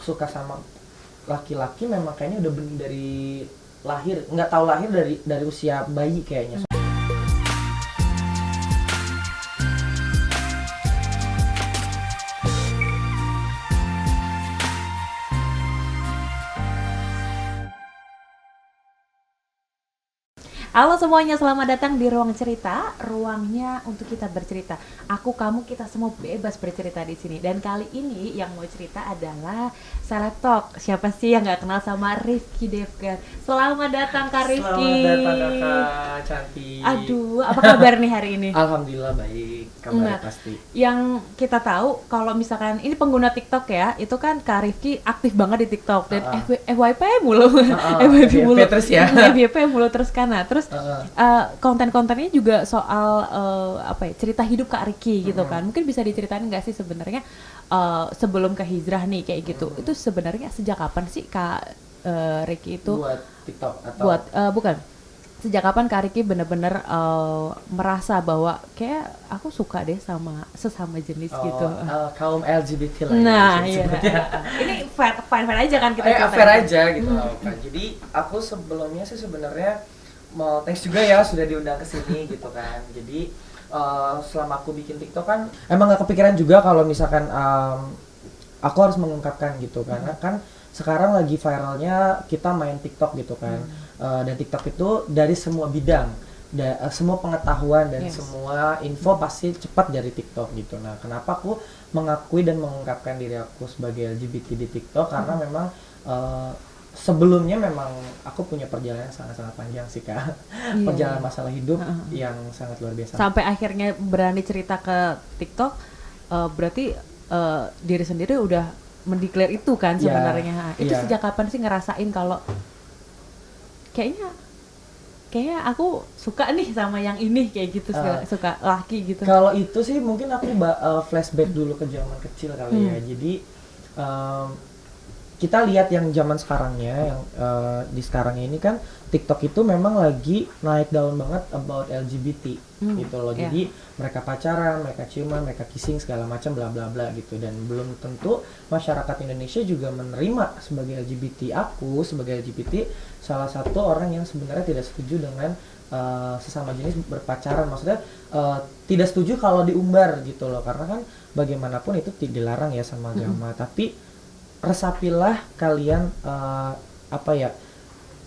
suka sama laki-laki memang kayaknya udah benih dari lahir, nggak tahu lahir dari usia bayi kayaknya. Halo semuanya, selamat datang di Ruang Cerita, ruangnya untuk kita bercerita. Aku, kamu, kita semua bebas bercerita di sini. Dan kali ini yang mau cerita adalah Seleb Talk. Siapa sih yang nggak kenal sama Rifky Devgan? Selamat datang Kak Rifky. Selamat datang Kakak cantik. Aduh, apa kabar nih hari ini? Alhamdulillah baik, kabarnya Nah, pasti. Yang kita tahu kalau misalkan ini pengguna TikTok ya, itu kan Kak Rifky aktif banget di TikTok dan FYP mulu, FYP mulu, terus ya. FYP mulu terus kan. Nah, terus konten-kontennya juga soal cerita hidup Kak Rifky gitu kan. Mungkin bisa diceritain nggak sih sebenarnya sebelum ke hijrah nih kayak gitu, itu sebenarnya sejak kapan sih Kak Rifky itu buat TikTok atau bukan, sejak kapan Kak Rifky bener-bener merasa bahwa kayak aku suka deh sama sesama jenis gitu. Kaum LGBT lah Nah, ya, iya. Ini fine aja kan kita ceritain. fair aja gitu kan. Jadi aku sebelumnya sih sebenarnya mau thanks juga ya sudah diundang ke sini gitu kan. Jadi selama aku bikin TikTok kan emang gak kepikiran juga kalau misalkan aku harus mengungkapkan gitu karena kan sekarang lagi viralnya kita main TikTok gitu kan. Dan TikTok itu dari semua bidang, semua pengetahuan dan semua info pasti cepat dari TikTok gitu. Nah, kenapa aku mengakui dan mengungkapkan diri aku sebagai LGBT di TikTok karena memang sebelumnya memang aku punya perjalanan sangat-sangat panjang sih Kak. Perjalanan masalah hidup yang sangat luar biasa. Sampai akhirnya berani cerita ke TikTok, berarti diri sendiri udah mendeklar itu kan sebenarnya. Itu sejak kapan sih ngerasain kalau kayaknya aku suka nih sama yang ini kayak gitu, suka laki gitu. Kalau itu sih mungkin aku flashback dulu ke zaman kecil kali ya. Jadi kita lihat yang zaman sekarangnya, yang di sekarangnya ini kan TikTok itu memang lagi naik daun banget about LGBT gitu loh. Jadi mereka pacaran, mereka ciuman, mereka kissing segala macam bla bla bla gitu, dan belum tentu masyarakat Indonesia juga menerima sebagai LGBT. Aku sebagai LGBT salah satu orang yang sebenarnya tidak setuju dengan sesama jenis berpacaran, maksudnya tidak setuju kalau diumbar gitu loh, karena kan bagaimanapun itu dilarang ya sama agama. Tapi resapilah kalian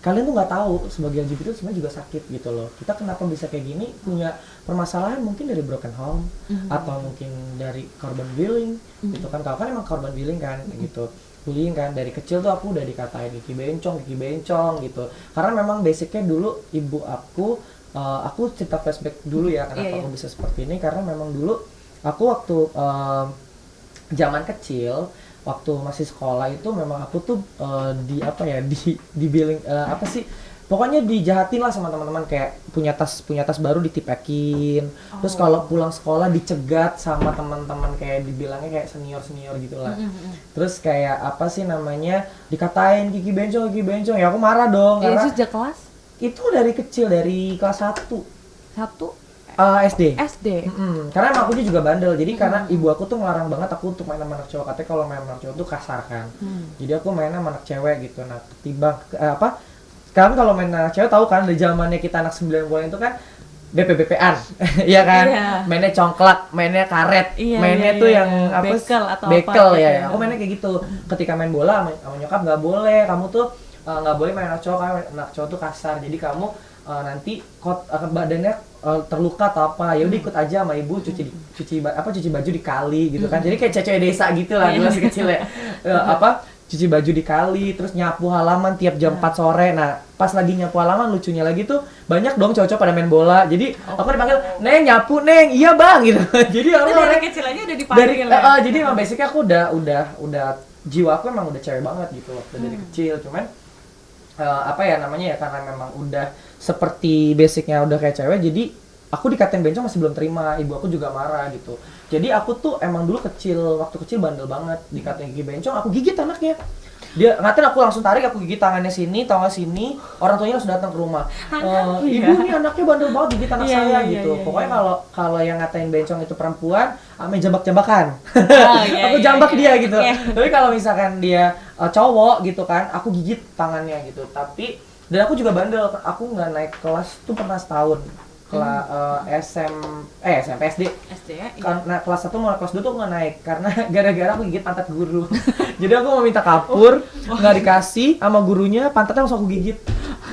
kalian tuh nggak tahu sebagai LGBT itu sebenarnya juga sakit gitu loh. Kita kenapa bisa kayak gini, punya permasalahan mungkin dari broken home atau mungkin dari korban bullying gitu kan. Kalau kan emang korban bullying kan gitu, bullying kan dari kecil tuh aku udah dikatain kiki bencong gitu, karena memang basicnya dulu ibu aku cerita flashback dulu ya kenapa aku bisa seperti ini, karena memang dulu aku waktu zaman kecil, waktu masih sekolah itu memang aku tuh di billing pokoknya dijahatin lah sama teman-teman, kayak punya tas baru ditipekin, terus kalau pulang sekolah dicegat sama teman-teman, kayak dibilangnya kayak senior gitu lah. Terus kayak dikatain kiki bencong ya aku marah dong. Itu sejak kelas? Itu dari kecil, dari kelas 1 SD. Karena emang aku juga bandel, jadi karena ibu aku tuh ngelarang banget aku untuk main sama anak cowok, katanya kalau main sama anak cowok tuh kasar kan. Jadi aku main sama anak cewek gitu. Nah ketimbang sekarang kalau main anak cewek tahu kan, dari zamannya kita anak 90-an itu kan BP-BP-an iya kan, mainnya congklak, mainnya karet, mainnya tuh yang bekel ya. Aku mainnya kayak gitu. Ketika main bola sama nyokap nggak boleh, kamu tuh nggak boleh main anak cowok karena anak cowok tuh kasar, jadi kamu nanti badannya terluka atau apa, ya udah ikut aja sama ibu cuci baju di kali gitu kan. Jadi kayak cewek desa gitu lah dulu masih kecil ya. Cuci baju di kali, terus nyapu halaman tiap jam 4 sore. Nah pas lagi nyapu halaman, lucunya lagi tuh banyak dong cowok-cowok pada main bola, jadi aku dipanggil, "Neng nyapu Neng." "Iya Bang." gitu. Jadi aku dari kecil aja udah dipanggil jadi emang basicnya aku udah jiwa aku emang udah cewek banget gitu loh dari kecil. Cuman karena memang udah seperti basicnya udah kayak cewek, jadi aku dikatain bencong masih belum terima, ibu aku juga marah gitu. Jadi aku tuh emang dulu waktu kecil bandel banget, dikatain gigi bencong, aku gigit anaknya. Dia ngatain, aku langsung tarik, aku gigit tangannya sini, tangan sini, orang tuanya langsung datang ke rumah. Ibu nih anaknya bandel banget gigit anak saya gitu. Pokoknya kalau yang ngatain bencong itu perempuan, ame jambak-jambakan. Aku jambak dia gitu. Tapi kalau misalkan dia cowok gitu kan, aku gigit tangannya gitu. Tapi dan aku juga bandel, aku nggak naik kelas tuh pernah setahun. SMP SD ya. Karena kelas 1 mau kelas 2 tuh nggak naik karena gara-gara aku gigit pantat guru. Jadi aku mau minta kapur, nggak dikasih sama gurunya, pantatnya langsung aku gigit.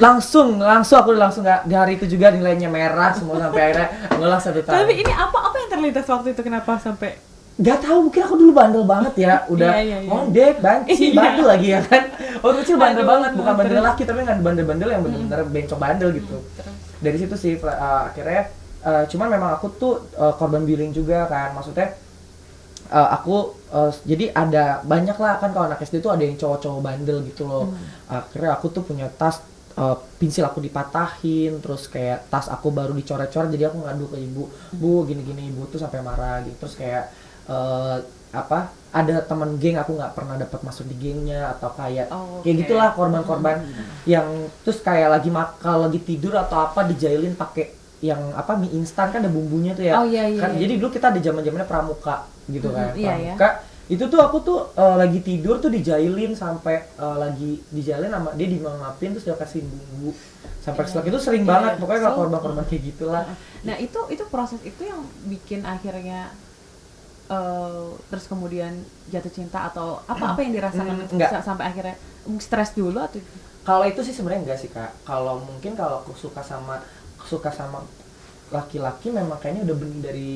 Langsung aku langsung nggak, di hari itu juga nilainya merah semua sampai akhirnya ngulang 1 tahun. Tapi ini apa yang terlintas waktu itu, kenapa sampai Gak tahu, mungkin aku dulu bandel banget ya, udah ngondek, banci, bandel lagi ya kan. Waktu kecil bandel banget, bukan bandel laki tapi nggak bandel-bandel yang bener-bener bencong bandel gitu. Dari situ sih akhirnya, cuman memang aku tuh korban bullying juga kan, maksudnya jadi ada banyak lah kan, kalau anak SD tuh ada yang cowok-cowok bandel gitu loh. Akhirnya aku tuh punya tas, pensil aku dipatahin, terus kayak tas aku baru dicoret-coret, jadi aku ngadu ke ibu, bu gini-gini, ibu tuh sampai marah gitu. Terus kayak ada teman geng, aku nggak pernah dapat masuk di gengnya, atau kayak gitulah korban-korban yang terus kayak lagi tidur atau apa dijailin pakai yang mie instan kan ada bumbunya tuh ya. Kan jadi dulu kita ada zaman-zamannya pramuka gitu kan. Pramuka itu tuh aku tuh lagi tidur tuh dijailin sampai lagi dijailin sama dia, dimangapin terus dia kasih bumbu sampai setelah itu sering banget. Pokoknya kalau korban-korban kayak gitulah. Nah itu proses itu yang bikin akhirnya terus kemudian jatuh cinta atau apa yang dirasakan sampai akhirnya stres dulu atau? Kalau itu sih sebenarnya enggak sih Kak. Kalau mungkin kalau aku suka sama laki-laki memang kayaknya udah benih dari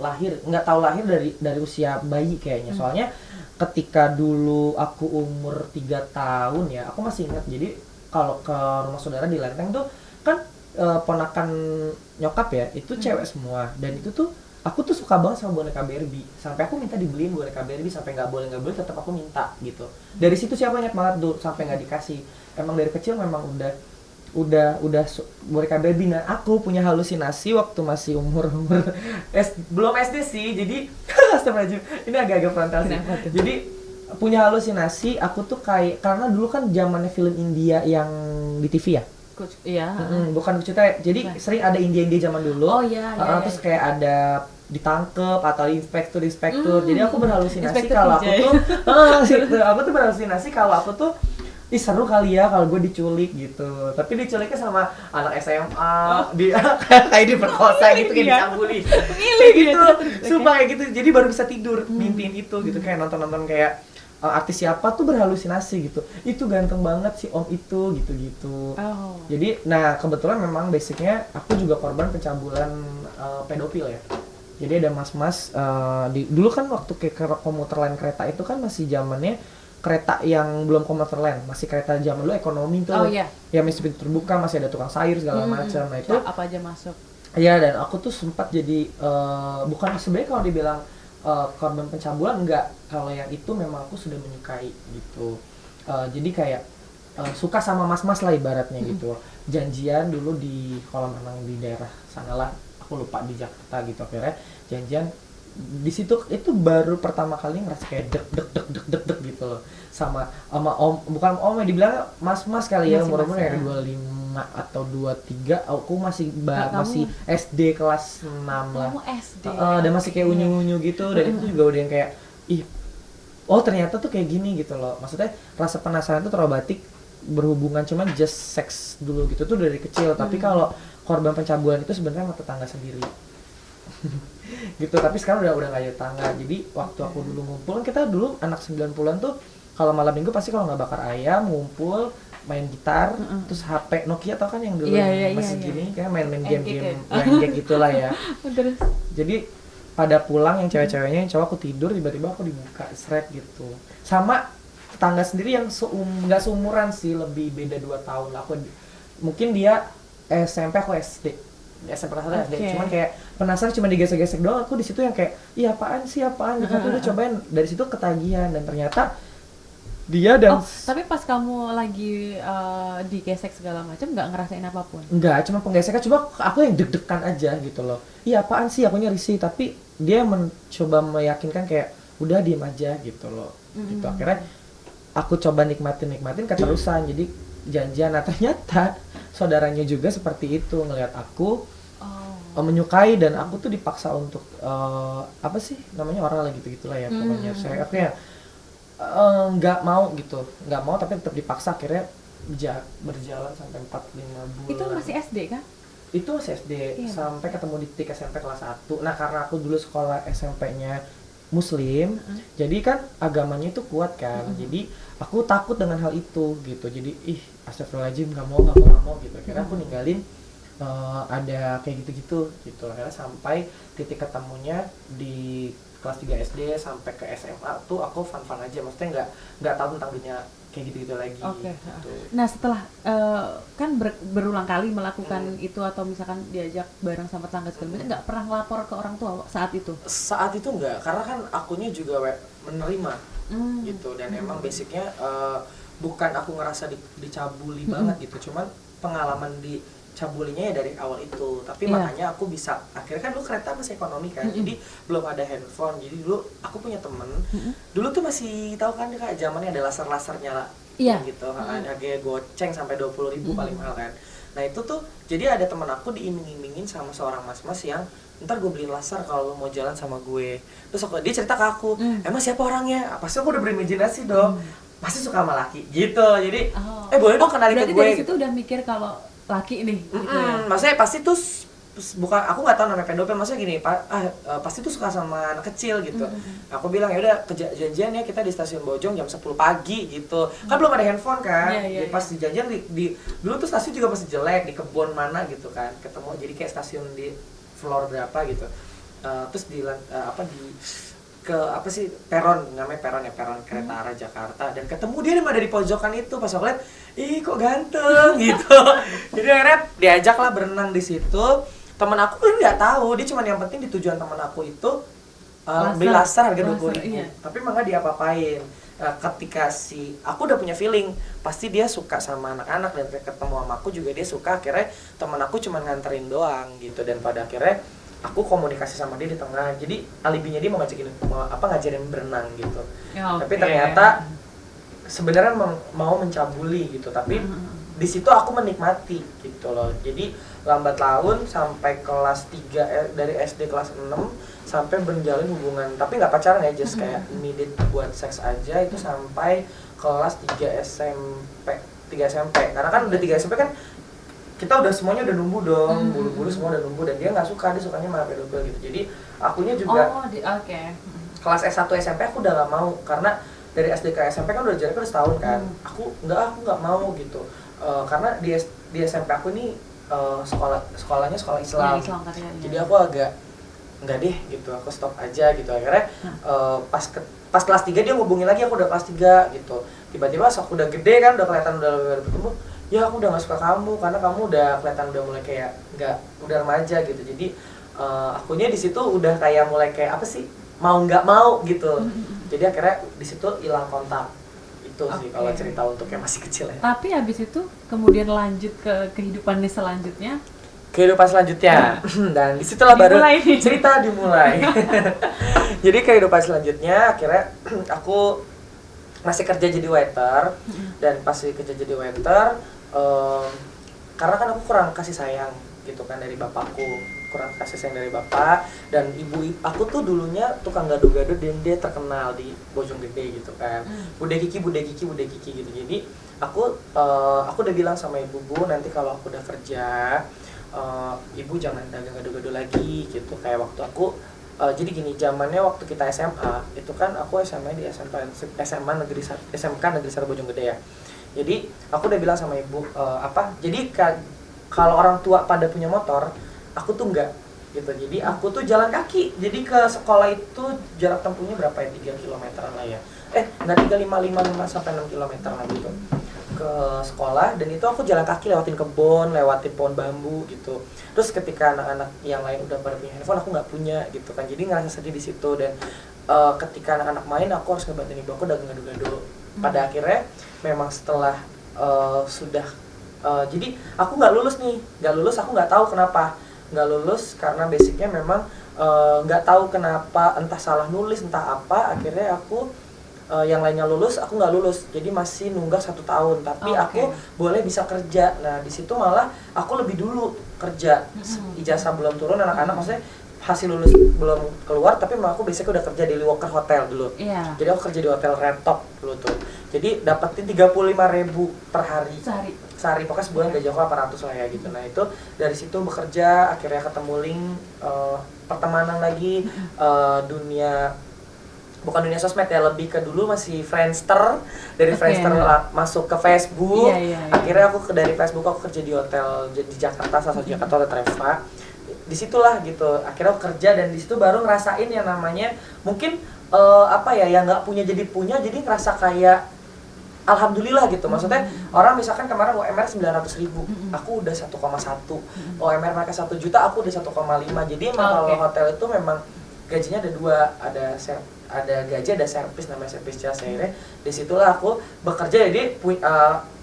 lahir, nggak tahu lahir dari usia bayi kayaknya. Soalnya ketika dulu aku umur 3 tahun ya, aku masih ingat. Jadi kalau ke rumah saudara di Lenteng tuh kan ponakan nyokap ya, itu cewek semua, dan itu tuh aku tuh suka banget sama boneka Barbie, sampai aku minta dibeliin boneka Barbie, sampai nggak boleh tetap aku minta gitu. Dari situ sih aku ingat banget tuh, sampai nggak dikasih. Emang dari kecil memang udah boneka Barbie. Nah aku punya halusinasi waktu masih umur belum SD sih, jadi astagfirullahaladzim, ini agak frontal sih. Jadi punya halusinasi, aku tuh kayak, karena dulu kan zamannya film India yang di TV ya. Bukan cerita, jadi sering ada India zaman dulu. Terus kayak ada ditangkep atau inspektur. Jadi aku berhalusinasi kalau aku tuh berhalusinasi kalau aku tuh seru kali ya kalau gue diculik gitu. Tapi diculiknya sama anak SMA, kayak diperkosa gitu, kayak dicambuli. Kayak gitu, sumpah kayak gitu. Jadi baru bisa tidur, mimpiin itu gitu, kayak nonton kayak artis siapa tuh berhalusinasi gitu. Itu ganteng banget si om itu gitu. Jadi nah kebetulan memang basicnya aku juga korban pencabulan pedofil ya. Jadi ada mas-mas dulu kan waktu kayak komuter lain kereta itu kan masih zamannya kereta yang belum komuter lain, masih kereta zaman dulu ekonomi tuh. Ya masih pintu terbuka, masih ada tukang sayur segala macam. Nah itu apa aja masuk. Iya, dan aku tuh sempat jadi bukan sebenarnya kalau dibilang korban pencabulan, enggak. Kalau yang itu memang aku sudah menyukai gitu. Jadi kayak suka sama mas-mas lah ibaratnya gitu. Janjian dulu di kolam renang di daerah sanalah, aku lupa di Jakarta gitu. Akhirnya janjian di situ, itu baru pertama kali ngerasa kayak deg gitu loh, sama om, bukan om ya, dibilang mas-mas kali ya, umur dari 25 atau 23, aku masih SD kelas 6 lah. Kamu SD. Dan masih kayak unyu-unyu gitu, dan itu juga udah yang kayak ternyata tuh kayak gini gitu loh. Maksudnya rasa penasaran tuh terobati berhubungan cuman just sex dulu gitu tuh dari kecil. Tapi kalau korban pencabulan itu sebenarnya sama tetangga sendiri. Gitu, tapi sekarang udah nggak ada tangga. Jadi waktu aku dulu ngumpul, kita dulu anak 90-an tuh kalau malam minggu pasti kalau nggak bakar ayam ngumpul main gitar, terus HP Nokia tau kan yang dulu masih gini, kayak main game gitulah ya. Jadi pada pulang yang cewek-ceweknya, yang cowok aku tidur, tiba-tiba aku dibuka seret gitu sama tetangga sendiri yang nggak seumuran sih, lebih beda 2 tahun lah. Aku mungkin dia SMP, aku SD. SMP kelas 1 SD, cuman kayak penasaran, cuma digesek-gesek doang. Aku di situ yang kayak, apaan gitu. Aku udah cobain, dari situ ketagihan, dan ternyata dia dan tapi pas kamu lagi digesek segala macam nggak ngerasain apapun? Nggak, cuma penggesekan, coba aku yang deg-degan aja gitu loh. Apaan sih, akunya risih, tapi dia mencoba meyakinkan kayak udah diem aja gitu loh. Gitu akhirnya aku coba nikmatin keterusan, jadi janjian. Nah ternyata saudaranya juga seperti itu, ngelihat aku menyukai, dan aku tuh dipaksa untuk apa sih namanya, orang lah gitu-gitulah ya pokoknya. Saya akhirnya nggak mau gitu, nggak mau, tapi tetap dipaksa. Akhirnya berjalan sampai 4-5 bulan. Itu masih SD kan? Itu masih SD, sampai ketemu di titik SMP kelas 1. Nah karena aku dulu sekolah SMP-nya Muslim, jadi kan agamanya itu kuat kan, jadi aku takut dengan hal itu gitu. Jadi astagfirullahaladzim, nggak mau gitu. Akhirnya aku ninggalin ada kayak gitu akhirnya sampai titik ketemunya di kelas 3 SD sampai ke SMA tuh aku fun aja, maksudnya nggak tahu tentang dunia kayak gitu lagi. Gitu. Nah setelah kan berulang kali melakukan itu, atau misalkan diajak bareng sama tetangga segala macam, nggak pernah ngelapor ke orang tua saat itu? Saat itu nggak, karena kan akunya juga menerima gitu, dan emang basicnya bukan aku ngerasa dicabuli banget gitu, cuman pengalaman dicabulinya ya dari awal itu. Tapi makanya aku bisa, akhirnya kan dulu kereta masih ekonomi kan, jadi belum ada handphone. Jadi dulu aku punya temen, dulu tuh masih tahu kan Kak, zamannya ada laser nyala gitu, harga goceng sampai 20.000 paling mahal kan. Nah itu tuh, jadi ada temen aku diiming-imingin sama seorang mas-mas yang ntar gue beliin laser kalau mau jalan sama gue. Terus dia cerita ke aku, emang siapa orangnya? Pasti aku udah berimajinasi dong, pasti suka sama laki gitu. Jadi boleh dong kenalin ke gue. Dari situ udah mikir kalau laki nih gitu ya? Maksudnya pasti tuh bukan, aku nggak tahu namanya pedofil, maksudnya gini, pasti tuh suka sama anak kecil gitu. Aku bilang ya udah janjian ya kita di stasiun Bojong jam 10 pagi gitu. Kan belum ada handphone kan. Pas di janjian dulu tuh stasiun juga masih jelek, di kebun mana gitu kan. Ketemu jadi kayak stasiun di floor berapa gitu. Terus peron, namanya peron kereta arah Jakarta, dan ketemu dia ada di pojokan itu. Pas aku lihat, ih kok ganteng gitu. Jadi akhirnya diajak lah berenang di situ. Temen aku kan nggak tahu, dia cuma yang penting di tujuan temen aku itu beli laser harga 20.000. Tapi emang nggak diapa-apain. Ketika aku udah punya feeling pasti dia suka sama anak-anak, dan ketemu sama aku juga dia suka. Akhirnya temen aku cuma nganterin doang gitu, dan pada akhirnya aku komunikasi sama dia di tengah. Jadi alibinya dia mau ngajarin berenang gitu. Tapi ternyata sebenarnya mau mencabuli gitu, tapi di situ aku menikmati gitu loh. Jadi lambat laun sampai kelas 3, dari SD kelas 6 sampai berjalin hubungan, tapi nggak pacaran ya, just kayak immediate buat seks aja. Itu sampai kelas 3 SMP. Karena kan udah 3 SMP kan kita udah semuanya udah numbu dong, bulu-bulu semua udah numbu, dan dia nggak suka, dia sukanya malah pedofil gitu. Jadi akunya juga kelas S1 SMP aku udah nggak mau, karena dari SD ke SMP kan udah jaraknya udah setahun kan. Aku nggak mau gitu, karena di SMP aku ini sekolahnya sekolah Islam, jadi aku agak nggak deh gitu, aku stop aja gitu. Akhirnya pas kelas 3 dia ngubungin lagi, aku udah kelas 3 gitu. Tiba-tiba aku udah gede kan, udah kelihatan udah bertumbuh, ya aku udah gak suka kamu karena kamu udah kelihatan udah mulai kayak udah remaja gitu. Jadi akunya di situ udah kayak mulai kayak apa sih, mau nggak mau gitu. Jadi akhirnya di situ hilang kontak. Itu sih kalau cerita untuk yang masih kecil ya. Tapi habis itu kemudian lanjut ke kehidupannya selanjutnya. Kehidupan selanjutnya, dan disitulah baru cerita dimulai. Jadi kehidupan selanjutnya akhirnya aku masih kerja jadi waiter, dan pas kerja jadi waiter karena kan aku kurang kasih sayang gitu kan dari bapakku, kurang kasih sayang dari bapak, dan ibu aku tuh dulunya tukang gado-gado, dan dia terkenal di Bojonggede gitu kan. Bude Kiki gitu. Jadi aku udah bilang sama ibu, Bu, nanti kalau aku udah kerja, ibu jangan dagang gado-gado lagi gitu. Kayak waktu aku jadi gini, zamannya waktu kita SMA itu kan aku SMA di SMK Negeri 1 Bojonggede ya. Jadi aku udah bilang sama ibu jadi kalau orang tua pada punya motor, aku tuh enggak gitu. Jadi aku tuh jalan kaki. Jadi ke sekolah itu jarak tempuhnya berapa ya, 3 kilometeran lah ya. Enggak 5 sampai 6 kilometer lah gitu ke sekolah. Dan itu aku jalan kaki, lewatin kebun, lewatin pohon bambu gitu. Terus ketika anak-anak yang lain udah pada punya handphone, aku nggak punya gitu kan. Jadi ngerasa sedih di situ. Dan ketika anak-anak main, aku harus ngebantuin ibu aku dagang gado-gado. Pada akhirnya memang setelah jadi aku nggak lulus, aku nggak tahu kenapa nggak lulus, karena basicnya memang nggak tahu kenapa, entah salah nulis entah apa. Akhirnya aku yang lainnya lulus, aku nggak lulus, jadi masih nunggak 1 tahun. Tapi aku boleh bisa kerja. Nah di situ malah aku lebih dulu kerja. Ijazah belum turun, anak-anak maksudnya hasil lulus belum keluar, tapi malah aku biasanya udah kerja di Walker Hotel dulu. Jadi aku kerja di hotel Red Top dulu tuh. Jadi dapetin 35.000 per hari. Sehari, pokoknya sebulan gaji aku 800 lah ya gitu. Nah itu dari situ bekerja, akhirnya ketemu link, pertemanan lagi, dunia, bukan dunia sosmed ya, lebih ke dulu masih Friendster, dari Friendster masuk ke Facebook. Akhirnya aku dari Facebook aku kerja di hotel di Jakarta, salah satu Jakarta, Hotel Treva. Disitulah gitu, akhirnya aku kerja dan disitu baru ngerasain yang namanya mungkin apa ya, yang nggak punya jadi punya, jadi ngerasa kayak alhamdulillah gitu. Maksudnya orang misalkan kemarin UMR 900.000, aku udah 1,1, UMR mereka 1 juta, aku udah 1,5. Jadi emang kalau hotel itu memang gajinya ada 2, ada gaji, ada servis, namanya servis jasa. Akhirnya disitulah aku bekerja, jadi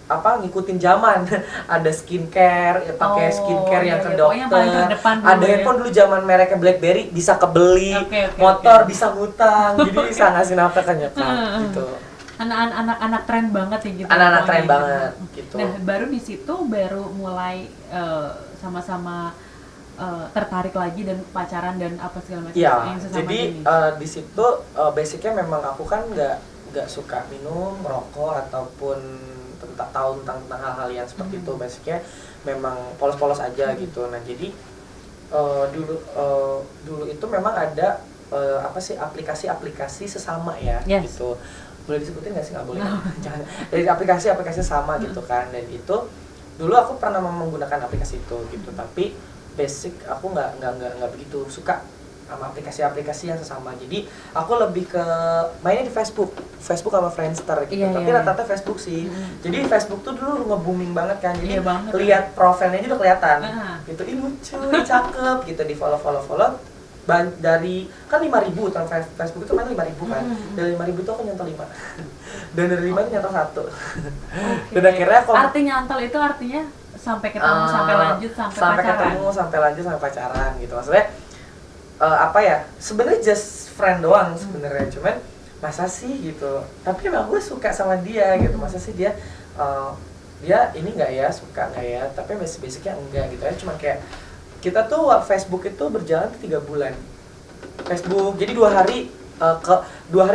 ngikutin zaman. Ada skincare, pakai skincare yang ke dokter, ada handphone dulu zaman mereknya BlackBerry, bisa kebeli, motor bisa ngutang, jadi bisa ngasih nafkah ke nyokap gitu. Anak tren banget ya gitu. Anak tren banget gitu. Nah baru di situ baru mulai sama-sama tertarik lagi dan pacaran dan apa segala macam yang sesama jadi di situ basicnya memang aku kan nggak suka minum, merokok ataupun tahu tentang hal-hal yang seperti itu. Basicnya memang polos-polos aja gitu. Nah jadi dulu itu memang ada aplikasi sesama ya gitu. Boleh disebutin nggak sih? Nggak boleh. Jangan. Dari aplikasi sesama gitu kan. Dan itu dulu aku pernah menggunakan aplikasi itu gitu. Tapi basic aku nggak begitu suka sama aplikasi-aplikasi yang sesama. Jadi aku lebih ke mainnya di Facebook sama Friendster gitu. Tapi rata-rata Facebook sih. Jadi Facebook tuh dulu nge-booming banget kan. Jadi lihat profilnya aja udah kelihatan. Gitu, ih lucu, cakep gitu, di follow. Dari kan 5.000 tahun Facebook itu main 5.000 kan. Dari 5.000 tuh aku nyantol 5. Dan dari 5 itu nyantol 1. Dan akhirnya artinya nyantol itu artinya sampai ketemu, sampai lanjut, sampai pacaran gitu. Maksudnya sebenarnya just friend doang sebenarnya, cuman masa sih gitu. Tapi emang gue suka sama dia gitu. Masa sih dia ini nggak ya, suka nggak ya? Tapi basicnya enggak gitu ya. Cuman kayak kita tuh Facebook itu berjalan 3 bulan. Facebook jadi 2 hari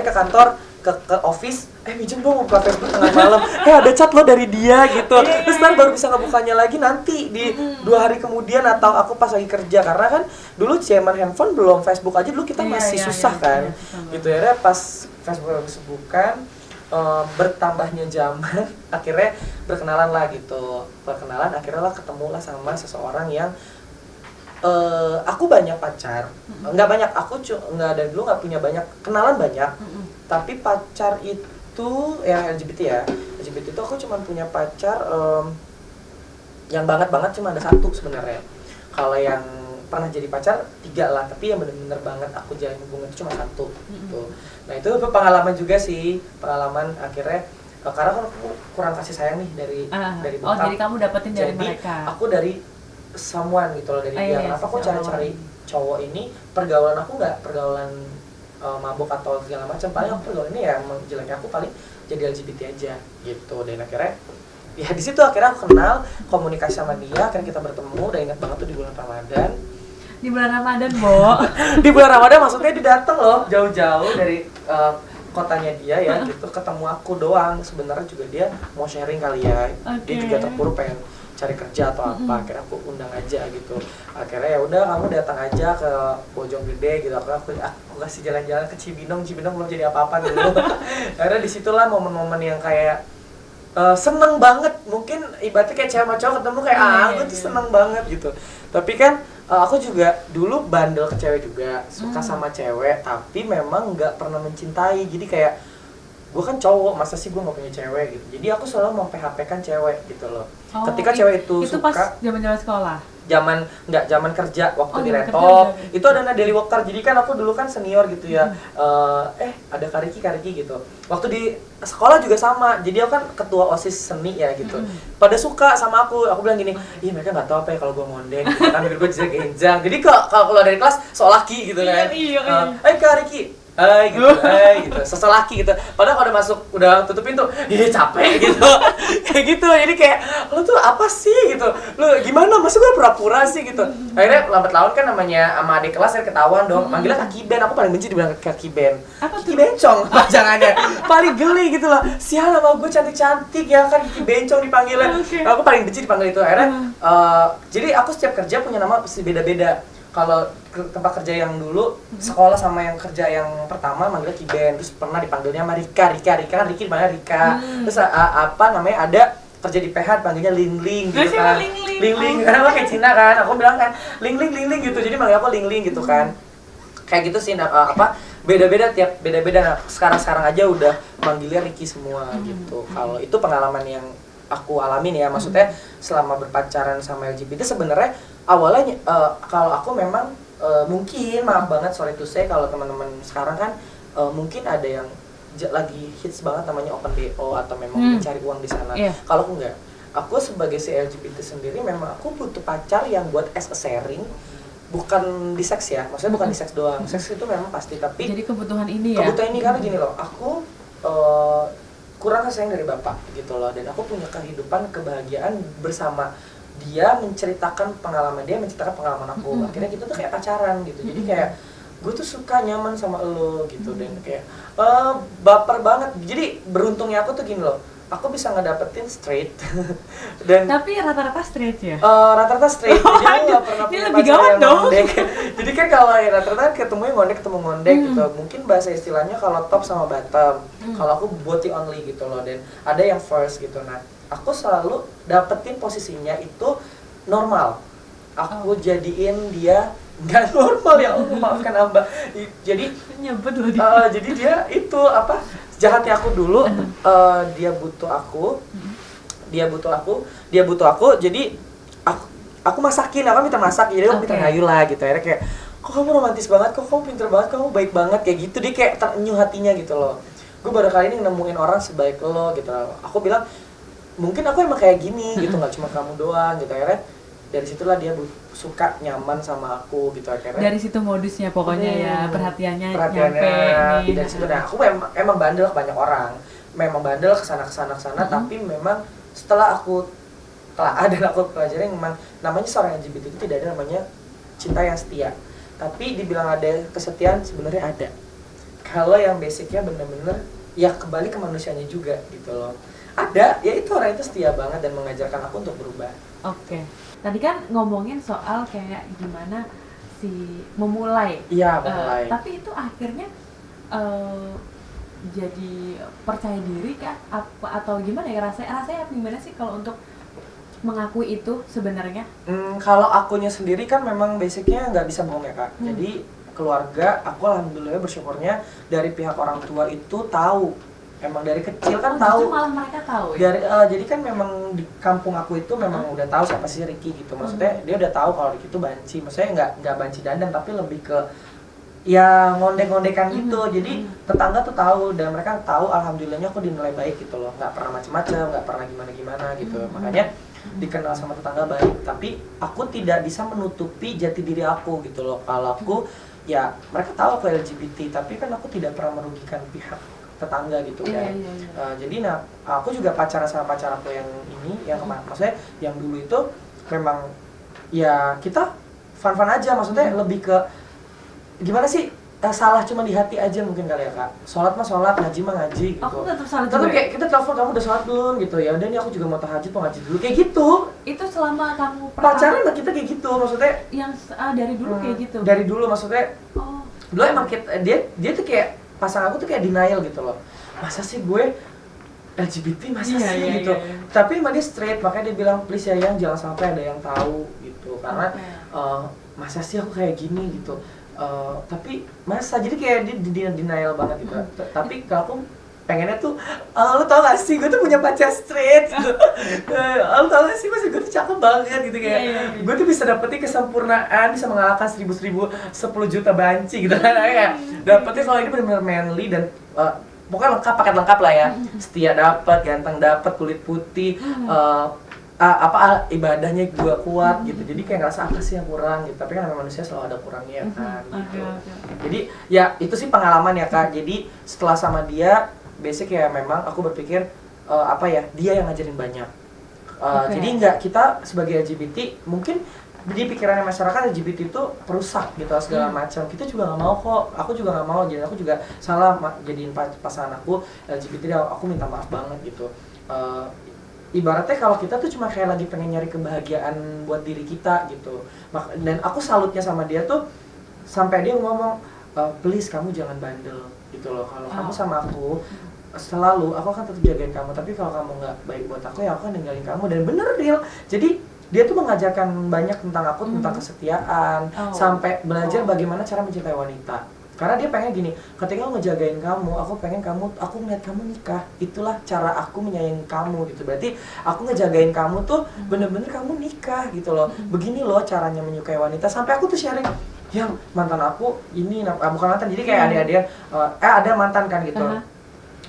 ke kantor, ke office, minjem dong buka Facebook tengah malam, ada chat lo dari dia gitu. Terus ntar baru bisa ngebukanya lagi nanti di 2 hari kemudian, atau aku pas lagi kerja. Karena kan dulu zaman handphone belum, Facebook aja dulu kita masih susah kan gitu ya. Pas Facebook bukan, bertambahnya zaman, akhirnya berkenalan lah gitu. Akhirnya lah ketemulah sama seseorang yang aku banyak pacar, nggak banyak, aku nggak, dari dulu nggak punya banyak kenalan banyak, tapi pacar itu yang LGBT itu aku cuma punya pacar yang banget cuma ada 1 sebenarnya. Kalau yang pernah jadi pacar 3 lah, tapi yang bener-bener banget aku jalin hubungan itu cuma 1 gitu. Nah itu pengalaman juga sih, akhirnya karena kan aku kurang kasih sayang nih dari bokap. Jadi kamu dapetin dari mereka. Aku dari someone gitu loh, dari dia. Kenapa aku cari cowok ini, pergaulan aku nggak pergaulan mabuk atau segala macam. Paling aku pergaulan ini ya jeleknya aku paling jadi LGBT aja gitu. Dan akhirnya ya di situ akhirnya aku kenal, komunikasi sama dia, akhirnya kita bertemu. Udah ingat banget tuh di bulan Ramadan. Di bulan Ramadan, Bo. Di bulan Ramadan maksudnya dia datang loh jauh-jauh dari kotanya dia ya gitu, ketemu aku doang. Sebenarnya juga dia mau sharing kali ya. Dia juga terpuruk pengen cari kerja atau apa. Akhirnya aku undang aja gitu. Akhirnya ya udah, kamu datang aja ke Bojonggede gitu. Aku kasih jalan-jalan ke Cibinong belum jadi apa-apa dulu. Akhirnya disitulah momen-momen yang kayak seneng banget. Mungkin ibaratnya kayak cewek sama cowok ketemu kayak aku tuh seneng banget gitu. Tapi kan aku juga dulu bandel ke cewek juga, suka sama cewek, tapi memang nggak pernah mencintai. Jadi kayak gue kan cowok, masa sih gue nggak punya cewek gitu. Jadi aku selalu memphp-kan cewek gitu loh. Ketika cewek itu suka, pas zaman sekolah, zaman kerja waktu di Red Top itu ada Daily Walker. Jadi kan aku dulu kan senior gitu ya. Ada Kariki gitu. Waktu di sekolah juga sama. Jadi aku kan ketua OSIS seni ya gitu. Pada suka sama aku bilang gini, ih mereka nggak tahu apa ya kalau gue ngondeng gitu kan, gue jenjang. Jadi kalau dari kelas sok laki gitu kan. Kariki gitu, gitu, sosok laki gitu. Padahal kalau udah masuk, udah tutup pintu, capek gitu, kayak gitu. Jadi kayak, lo tuh apa sih gitu, lo gimana, masa gue pura-pura sih gitu. Akhirnya lambat laun kan namanya sama adik kelas, saya ketahuan dong, manggilnya kaki Ben. Aku paling benci dibilang kaki Ben. Kiki bencong pajangannya, paling geli gitu loh. Sial sama gue cantik-cantik ya kan, Kiki bencong dipanggilnya. Aku paling benci dipanggil itu. Akhirnya, jadi aku setiap kerja punya nama pasti beda-beda. Kalau tempat kerja yang dulu sekolah sama yang kerja yang pertama manggilnya Kiben, terus pernah dipanggilnya sama Rika kan Riki dipanggil Rika. Terus apa namanya, ada kerja di PH dipanggilnya Ling gitu kan. Ling karena lo kayak Cina kan, aku bilang kan Ling gitu, jadi manggil aku Ling gitu kan. Kayak gitu sih, beda-beda beda-beda. Nah, sekarang aja udah manggilnya Riki semua gitu. Kalau itu pengalaman yang aku alamin ya, maksudnya selama berpacaran sama LGBT sebenarnya awalnya kalau aku memang mungkin, maaf banget sorry to say, kalau teman-teman sekarang kan mungkin ada yang lagi hits banget namanya open BO atau memang mencari uang di sana. Kalau aku enggak, aku sebagai si LGBT sendiri memang aku butuh pacar yang buat as a sharing, bukan di seks ya, maksudnya bukan di seks doang. Seks itu memang pasti, tapi jadi kebutuhan ini ya. Kebutuhan ini karena gini loh, aku kurang kasih sayang dari bapak gitu loh, dan aku punya kehidupan kebahagiaan bersama dia, menceritakan pengalaman dia, menceritakan pengalaman aku. Akhirnya kita tuh kayak pacaran gitu. Jadi kayak gue tuh suka nyaman sama lo gitu, dan kayak baper banget. Jadi beruntungnya aku tuh gini loh, aku bisa ngedapetin straight dan tapi rata-rata straight ya? Rata-rata straight, jadi aku gak pernah punya lebih pacar gawat yang dong. ngondek. Jadi kan kalau rata-rata ketemu ngondek gitu, mungkin bahasa istilahnya kalau top sama bottom, kalau aku body only gitu loh, dan ada yang first gitu. Nah, aku selalu dapetin posisinya itu normal, aku jadiin dia nggak normal, ya Allah maafkan Amba. Jadi nyebut loh dia. jadi dia itu apa, jahatnya aku dulu, dia butuh aku, jadi aku masakin, aku minta masak, jadi aku minta ngayu lah gitu. Akhirnya kayak, kok kamu romantis banget, kok kamu pinter banget, kamu baik banget, kayak gitu. Dia kayak terenyuh hatinya gitu loh. Gue baru kali ini nemuin orang sebaik lo gitu loh. Aku bilang, mungkin aku emang kayak gini gitu, nggak cuma kamu doang gitu. Akhirnya dari situlah dia suka nyaman sama aku gitu. Akhirnya dari situ modusnya pokoknya ya, perhatiannya nyampe nih. Dari situ. Nah, aku emang bandel ke banyak orang, memang bandel kesana tapi memang setelah aku telah dan aku pelajari, memang namanya seorang LGBT itu tidak ada namanya cinta yang setia, tapi dibilang ada kesetiaan sebenarnya ada. Kalau yang basicnya bener-bener ya kembali ke manusianya juga gitu loh, ada, ya itu orang itu setia banget dan mengajarkan aku untuk berubah. Oke. Tadi kan ngomongin soal kayak gimana si memulai. Iya, memulai. Tapi itu akhirnya jadi percaya diri kah? Atau gimana ya, rasanya gimana sih kalau untuk mengakui itu sebenarnya? Kalau akunya sendiri kan memang basicnya nggak bisa bohong ya Kak. Jadi keluarga, aku alhamdulillah bersyukurnya dari pihak orang tua itu tahu. Emang dari kecil kan tahu. Malah mereka tahu ya? Jadi kan memang di kampung aku itu memang udah tahu siapa sih Ricky gitu. Maksudnya dia udah tahu kalau Ricky itu banci. Maksudnya nggak banci dandan, tapi lebih ke ya ngondek-ngondekan gitu. Jadi tetangga tuh tahu, dan mereka tahu alhamdulillahnya aku dinilai baik gitu loh. Nggak pernah macem-macem, nggak pernah gimana-gimana gitu. Makanya dikenal sama tetangga baik. Tapi aku tidak bisa menutupi jati diri aku gitu loh. Kalau aku ya mereka tahu aku LGBT, tapi kan aku tidak pernah merugikan pihak tetangga gitu kan. Jadi nah aku juga pacaran sama pacar aku yang ini, yang maksudnya yang dulu itu memang ya kita fun-fun aja, maksudnya lebih ke gimana sih, salah cuma di hati aja mungkin kali ya Kak. Sholat mah sholat, ngaji mah ngaji gitu. Aku tetap salah juga. Tapi kayak kita telepon, kamu udah sholat belum gitu, ya udah nih aku juga mau tahajud, mau ngaji dulu, kayak gitu. Itu selama kamu pacaran sama kita kayak gitu, maksudnya yang dari dulu kayak gitu. Dari dulu maksudnya. Dulu emang dia tuh kayak pasangan aku tuh kayak denial gitu loh. Masa sih gue LGBT, masa sih gitu. Tapi emang dia straight, makanya dia bilang please ya yang jangan sampai ada yang tahu gitu. Karena masa sih aku kayak gini gitu. Tapi masa, jadi kayak dia denial banget gitu. Tapi kalau aku pengennya tuh, lu tau gak sih, gue tuh punya pacar straight gitu. Lu tau gak sih, masih gue tuh cakep banget gitu kayak. Gue tuh bisa dapetin kesempurnaan, bisa mengalahkan 10 juta banci gitu kan. Dapetnya kalau ini benar-benar manly dan pokoknya lengkap, paket lengkap lah ya. Setia dapat, ganteng dapat, kulit putih, ibadahnya gue kuat gitu, jadi kayak ngerasa apa sih yang kurang gitu, tapi kan namanya manusia selalu ada kurangnya kan gitu. Jadi ya itu sih pengalaman ya Kak. Jadi setelah sama dia basic ya memang aku berpikir dia yang ngajarin banyak. Jadi nggak, kita sebagai LGBT mungkin di pikirannya masyarakat LGBT itu perusak gitu segala macam. Kita juga nggak mau kok, aku juga nggak mau, jadi aku juga salah jadiin pasangan aku LGBT, aku minta maaf banget gitu. Ibaratnya kalau kita tuh cuma kayak lagi pengen nyari kebahagiaan buat diri kita gitu. Dan aku salutnya sama dia tuh sampai dia ngomong, please kamu jangan bandel gitu loh. Kalau kamu sama aku selalu, aku akan tetap jagain kamu. Tapi kalau kamu nggak baik buat aku, ya aku akan ninggalin kamu. Dan bener real. Jadi dia tuh mengajarkan banyak tentang aku, tentang kesetiaan, sampai belajar bagaimana cara mencintai wanita. Karena dia pengen gini, ketika aku ngejagain kamu, aku ngeliat kamu nikah. Itulah cara aku menyayangi kamu gitu. Berarti aku ngejagain kamu tuh bener-bener kamu nikah gitu loh. Begini loh caranya menyukai wanita. Sampai aku tuh sharing, yang mantan aku ini, bukan mantan, jadi kayak adik-adian, ada mantan kan gitu.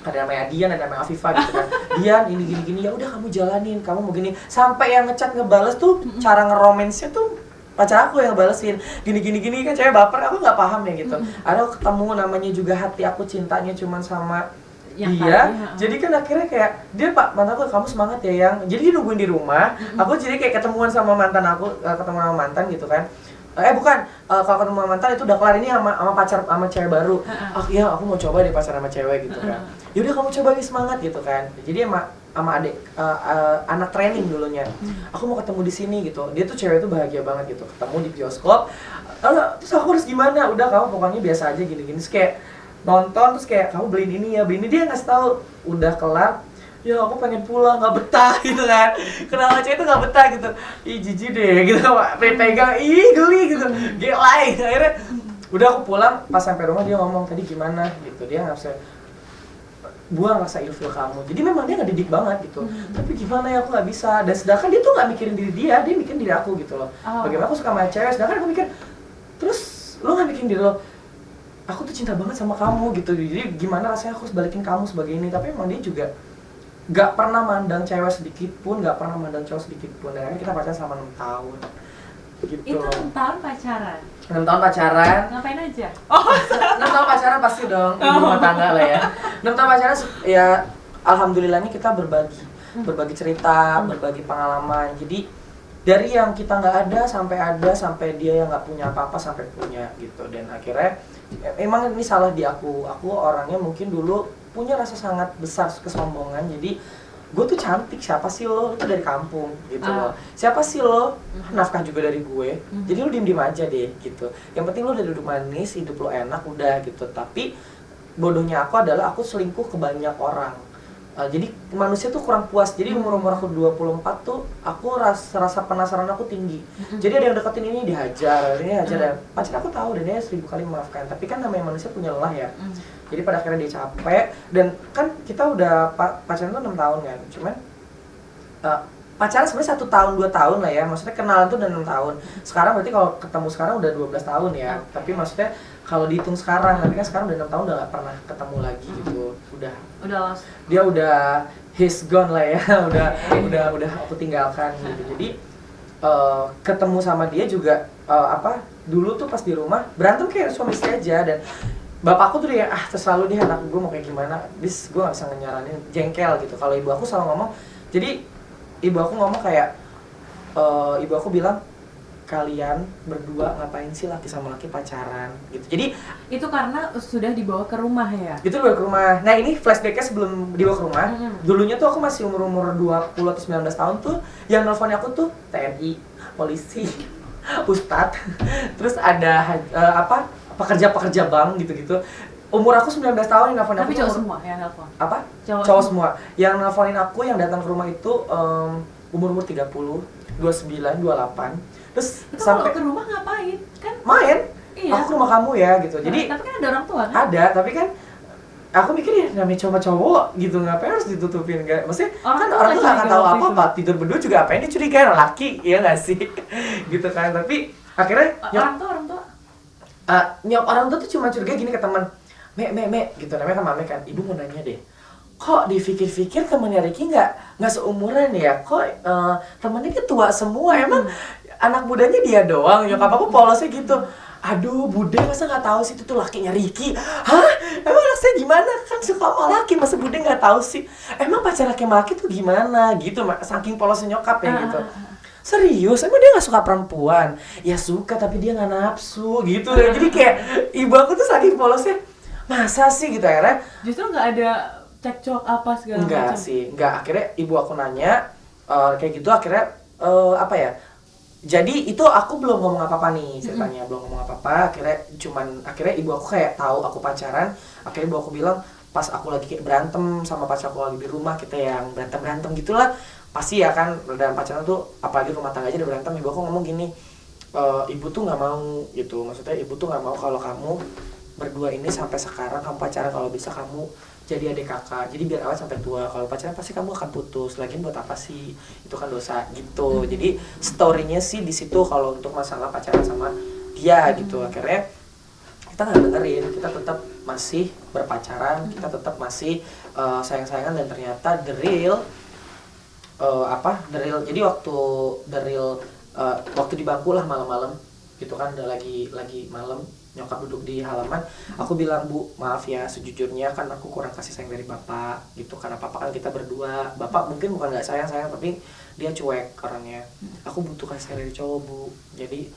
Ada namanya Dian, ada namanya Afifah gitu kan. Dian ini gini-gini, ya udah kamu jalanin, kamu mau gini. Sampai yang ngechat ngebales tuh cara ngeromensnya tuh pacar aku yang balesin gini kan, cewek baper, aku nggak paham ya gitu. Ada ketemu namanya juga hati aku cintanya cuman sama yang dia, jadi kan akhirnya kayak dia mantan aku, kamu semangat ya yang, jadi dia nungguin di rumah. Aku jadi kayak ketemuan sama mantan aku, ketemu sama mantan gitu kan. Kalau ketemu sama mantan itu udah kelar, ini sama pacar sama cewek baru. Aku mau coba deh pacar sama cewek gitu kan. Yaudah kamu coba nih, semangat gitu kan. Jadi sama adik anak training dulunya, aku mau ketemu di sini gitu. Dia tuh cewek tuh bahagia banget gitu, ketemu di bioskop. Terus aku harus gimana? Udah kamu pokoknya biasa aja gini-gini. Terus kayak nonton, terus kayak kamu beliin ini ya, beliin ini. Dia ngasih tahu. Udah kelar, ya aku pengen pulang, nggak betah gitu kan. Kenapa cewek itu nggak betah gitu? Ih jijik deh gitu, pegang, ih geli gitu, gelai. Akhirnya udah aku pulang, pas sampai rumah dia ngomong tadi gimana gitu. Dia nggak bisa buang rasa ilfil kamu. Jadi memang dia ngedidik banget gitu. Tapi gimana ya, aku nggak bisa. Dan sedangkan dia tuh nggak mikirin diri dia mikirin diri aku gitu loh. Bagaimana aku suka sama cewek, sedangkan aku mikir, terus lo nggak mikirin diri lo. Aku tuh cinta banget sama kamu gitu. Jadi gimana rasanya aku harus balikin kamu sebagai ini. Tapi emang dia juga nggak pernah mandang cewek sedikit pun, nggak pernah mandang cowok sedikit pun. Dan akhirnya kita pacaran selama 6 tahun. Gitu. Itu 6 tahun pacaran? 6 tahun pacaran. Ngapain aja? 6 tahun pacaran pasti dong, ibu rumah tangga lah ya. 6 tahun pacaran ya alhamdulillahnya kita berbagi cerita, berbagi pengalaman. Jadi dari yang kita nggak ada, sampai dia yang nggak punya apa-apa sampai punya gitu. Dan akhirnya emang ini salah di aku orangnya mungkin dulu punya rasa sangat besar kesombongan. Jadi gue tuh cantik, siapa sih lo tuh dari kampung gitu loh, siapa sih lo, nafkah juga dari gue, jadi lo diem aja deh gitu. Yang penting lo udah duduk manis, hidup lo enak udah gitu. Tapi bodohnya aku adalah aku selingkuh ke banyak orang. Jadi manusia tuh kurang puas. Jadi umur aku 24 tuh aku rasa penasaran aku tinggi. Jadi ada yang deketin ini dihajar, dan pacar aku tahu dan dia 1000 kali memaafkan. Tapi kan namanya manusia punya lelah ya. Jadi pada akhirnya dia capek, dan kan kita udah pacaran tuh 6 tahun kan. Cuman pacaran sebenarnya 1 tahun 2 tahun lah ya. Maksudnya kenalan tuh udah 6 tahun. Sekarang berarti kalau ketemu sekarang udah 12 tahun ya. Tapi maksudnya kalau dihitung sekarang, tapi kan sekarang udah 6 tahun udah gak pernah ketemu lagi gitu. Udah lost. Dia udah he's gone lah ya. udah aku tinggalkan gitu. Jadi ketemu sama dia juga dulu tuh pas di rumah berantem kayak suami istri aja. Dan bapakku tuh dia terlalu dia anak gue mau kayak gimana, bis gue gak bisa nyaranin, jengkel gitu. Kalau ibu aku selalu ngomong, jadi ibu aku ngomong kayak ibu aku bilang, kalian berdua ngapain sih laki sama laki pacaran gitu. Jadi itu karena sudah dibawa ke rumah ya? Itu dibawa ke rumah. Nah ini flashbacknya sebelum dibawa ke rumah. Dulunya tuh aku masih umur 20 atau 19 tahun tuh, yang nelfonnya aku tuh TNI, polisi, ustadz, terus ada pekerja bank gitu-gitu. Umur aku 19 tahun yang nelfon aku. Tapi cowok semua yang nelfon? Apa? Cowok semua. Yang nelfonin aku, yang datang ke rumah itu umur 30, 29, 28. Terus itu sampai kalau ke rumah ngapain? Kan main. Iya. Aku ke rumah kamu ya gitu. Jadi tapi kan ada orang tua kan? Ada, tapi kan aku mikir ya namanya cowok gitu, ngapain harus ditutupin, enggak? Maksudnya kan orang tuh gak akan tahu apa-apa, tidur berdua juga apain dicurigain, laki, iya gak sih? Gitu kan. Tapi akhirnya orang tua orang tua tuh cuma curiga gini ke teman, Me gitu, namanya kan Mame kan, ibu mau nanya deh, kok dipikir-pikir temennya Ricky nggak seumuran ya, kok temennya kan tua semua, emang anak mudanya dia doang. Nyokap aku polosnya gitu, aduh bude masa nggak tahu sih itu tuh lakinya Ricky. Hah, emang anak saya gimana, kan suka sama laki, masa bude nggak tahu sih, emang pacar laki-laki tuh gimana gitu, saking polosnya nyokap ya gitu. Serius, emang dia nggak suka perempuan? Ya suka, tapi dia nggak nafsu gitu. Jadi kayak ibu aku tuh saking polosnya, masa sih gitu. Akhirnya Justru nggak ada cekcok apa segala macam. enggak sih, enggak. Akhirnya ibu aku nanya kayak gitu. Akhirnya apa ya? Jadi itu aku belum ngomong apa-apa nih ceritanya, belum ngomong apa-apa. Akhirnya ibu aku kayak tahu aku pacaran. Akhirnya ibu aku bilang pas aku lagi kayak berantem sama pacar aku lagi di rumah, kita yang berantem gitulah. Pasti ya kan dalam pacaran tuh, apalagi rumah tangga aja udah berantem. Ibu aku ngomong gini, ibu tuh nggak mau gitu. Maksudnya ibu tuh nggak mau kalau kamu berdua ini sampai sekarang kamu pacaran, kalau bisa kamu jadi adik kakak, jadi biar awet sampai tua. Kalau pacaran pasti kamu akan putus, lagian buat apa sih, itu kan dosa gitu. Jadi storynya sih di situ kalau untuk masalah pacaran sama dia gitu. Akhirnya kita nggak dengerin, kita tetap masih berpacaran, kita tetap masih sayang-sayangan. Dan ternyata the real jadi waktu di bangku lah malam-malam gitu kan, udah lagi malam, nyokap duduk di halaman, aku bilang, Bu, maaf ya, sejujurnya kan aku kurang kasih sayang dari bapak gitu, karena papa kan kita berdua, bapak mungkin bukan nggak sayang tapi dia cuek orangnya, aku butuh kasih sayang dari cowok, Bu, jadi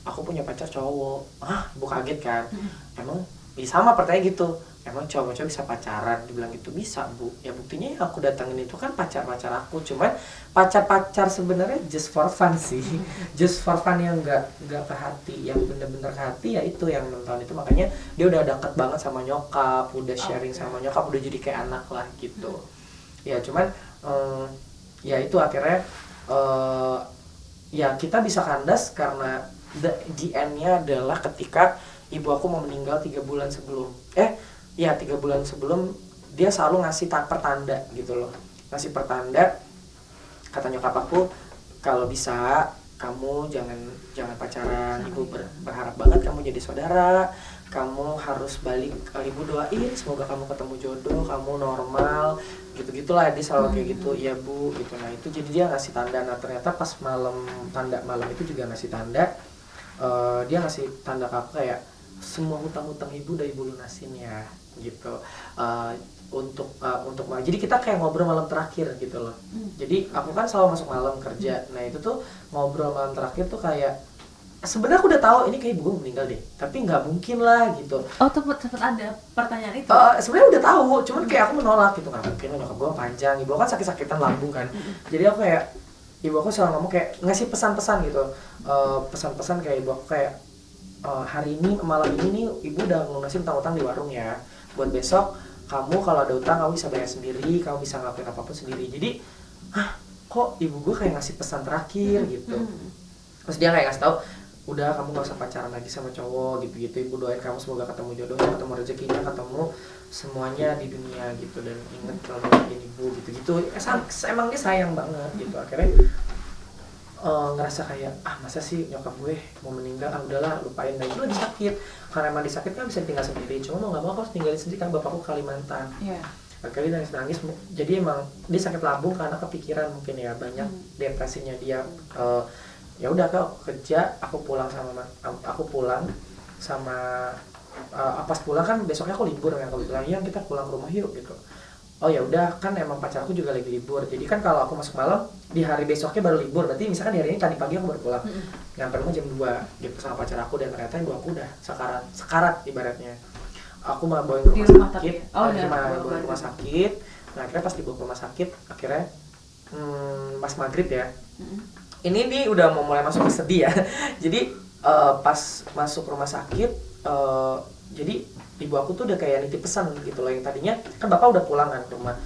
aku punya pacar cowok. Bu kaget kan, emang sama pertanyaan gitu, emang cowok-cowok bisa pacaran? Dibilang gitu, bisa, Bu. Ya buktinya yang aku datangin itu kan pacar-pacar aku, cuman pacar-pacar sebenarnya just for fun sih. Just for fun yang nggak ke hati, yang bener-bener ke hati ya itu yang 6 tahun itu. Makanya dia udah deket banget sama nyokap, udah sharing sama nyokap, udah jadi kayak anak lah gitu. Ya cuman ya itu akhirnya ya kita bisa kandas karena the end-nya adalah ketika ibu aku mau meninggal 3 bulan sebelum 3 bulan sebelum dia selalu ngasih pertanda gitu loh, ngasih pertanda. Kata nyokap aku, kalau bisa kamu jangan pacaran, ibu berharap banget kamu jadi saudara, kamu harus balik, ibu doain semoga kamu ketemu jodoh, kamu normal, gitu-gitulah. Dia selalu kayak gitu, iya Bu gitu. Nah itu jadi dia ngasih tanda. Nah ternyata pas malam itu juga ngasih tanda, dia ngasih tanda ke aku kayak, semua hutang-hutang ibu udah ibu lunasin ya gitu. Untuk jadi kita kayak ngobrol malam terakhir gitu loh. Jadi aku kan selalu masuk malam kerja. Nah itu tuh ngobrol malam terakhir tuh kayak, sebenarnya aku udah tahu ini kayak ibu gue meninggal deh, tapi nggak mungkin lah gitu. Oh, tempat ada pertanyaan itu? Sebenarnya udah tahu, cuman kayak aku menolak gitu, nggak mungkin, nyokap gue panjang, ibu kan sakit-sakitan lambung kan. Jadi aku kayak, ibu aku selalu ngomong kayak ngasih pesan-pesan gitu, pesan-pesan kayak ibu aku kayak, hari ini malam ini nih ibu udah ngelunasin utang-utang di warung ya, buat besok kamu kalau ada utang kamu bisa bayar sendiri, kamu bisa ngelakuin apapun sendiri. Jadi kok ibu gue kayak ngasih pesan terakhir gitu. Terus dia kayak ngasih tahu, udah kamu gak usah pacaran lagi sama cowok gitu-gitu, ibu doain kamu semoga ketemu jodohnya, ketemu rezekinya, ketemu semuanya di dunia gitu, dan inget kalau bagian ibu gitu-gitu. Emang dia sayang banget gitu. Akhirnya ngerasa kayak, masa sih nyokap gue mau meninggal, udahlah lupain. Nah itu lagi sakit, karena emang disakit kan bisa tinggal sendiri, cuma mau gak mau harus tinggalin sendiri kan, bapakku Kalimantan. Akhirnya nangis-nangis, jadi emang dia sakit lambung karena kepikiran mungkin ya, banyak depresinya dia. Ya udah aku kerja, aku pulang sama pas pulang kan besoknya aku libur kan, aku bilang ya kita pulang ke rumah yuk gitu. Oh ya udah, kan emang pacarku juga lagi libur, jadi kan kalau aku masuk malam di hari besoknya baru libur, berarti misalkan di hari ini tadi pagi aku baru pulang, nyampe rumah jam 2 gitu sama pacar aku. Dan ternyata ibu aku udah sekarat ibaratnya. Aku mau bawa ke rumah sakit, bawa ke rumah sakit. Nah akhirnya pas dibawa ke rumah sakit, akhirnya pas maghrib ya, ini nih udah mau mulai masuk ke sedih ya. Jadi pas masuk rumah sakit, jadi ibu aku tuh udah kayak nitip pesan gitu loh, yang tadinya kan bapak udah pulang kan ke rumah,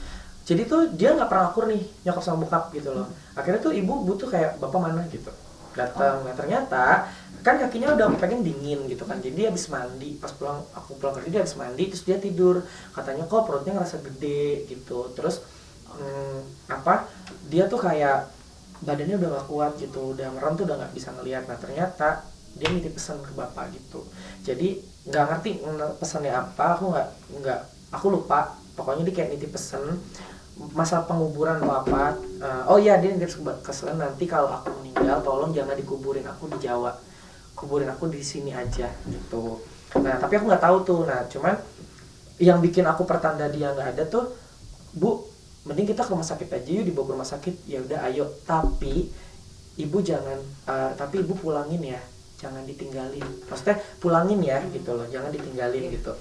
jadi tuh dia nggak pernah akur nih nyokap sama bokap gitu loh. Akhirnya tuh ibu butuh kayak, bapak mana gitu, datang. Nah ternyata kan kakinya udah pengen dingin gitu kan, jadi dia habis mandi, pas aku pulang kerja dia habis mandi, terus dia tidur, katanya kok perutnya ngerasa gede gitu. Terus dia tuh kayak badannya udah gak kuat gitu, udah merem tuh udah nggak bisa ngelihat. Nah ternyata dia nitip pesan ke bapak gitu. Jadi nggak ngerti pesannya apa, aku lupa pokoknya dia kayak nitip pesen masalah penguburan atau apa. Oh iya, dia nitip keselan nanti kalau aku meninggal tolong jangan dikuburin aku di Jawa, kuburin aku di sini aja gitu. Nah tapi aku nggak tahu tuh. Nah cuman yang bikin aku pertanda dia nggak ada tuh, Bu, mending kita ke rumah sakit aja yuk, dibawa ke rumah sakit. Ya udah ayo, tapi ibu jangan, tapi ibu pulangin ya, jangan ditinggalin. Maksudnya pulangin ya gitu loh, jangan ditinggalin gitu.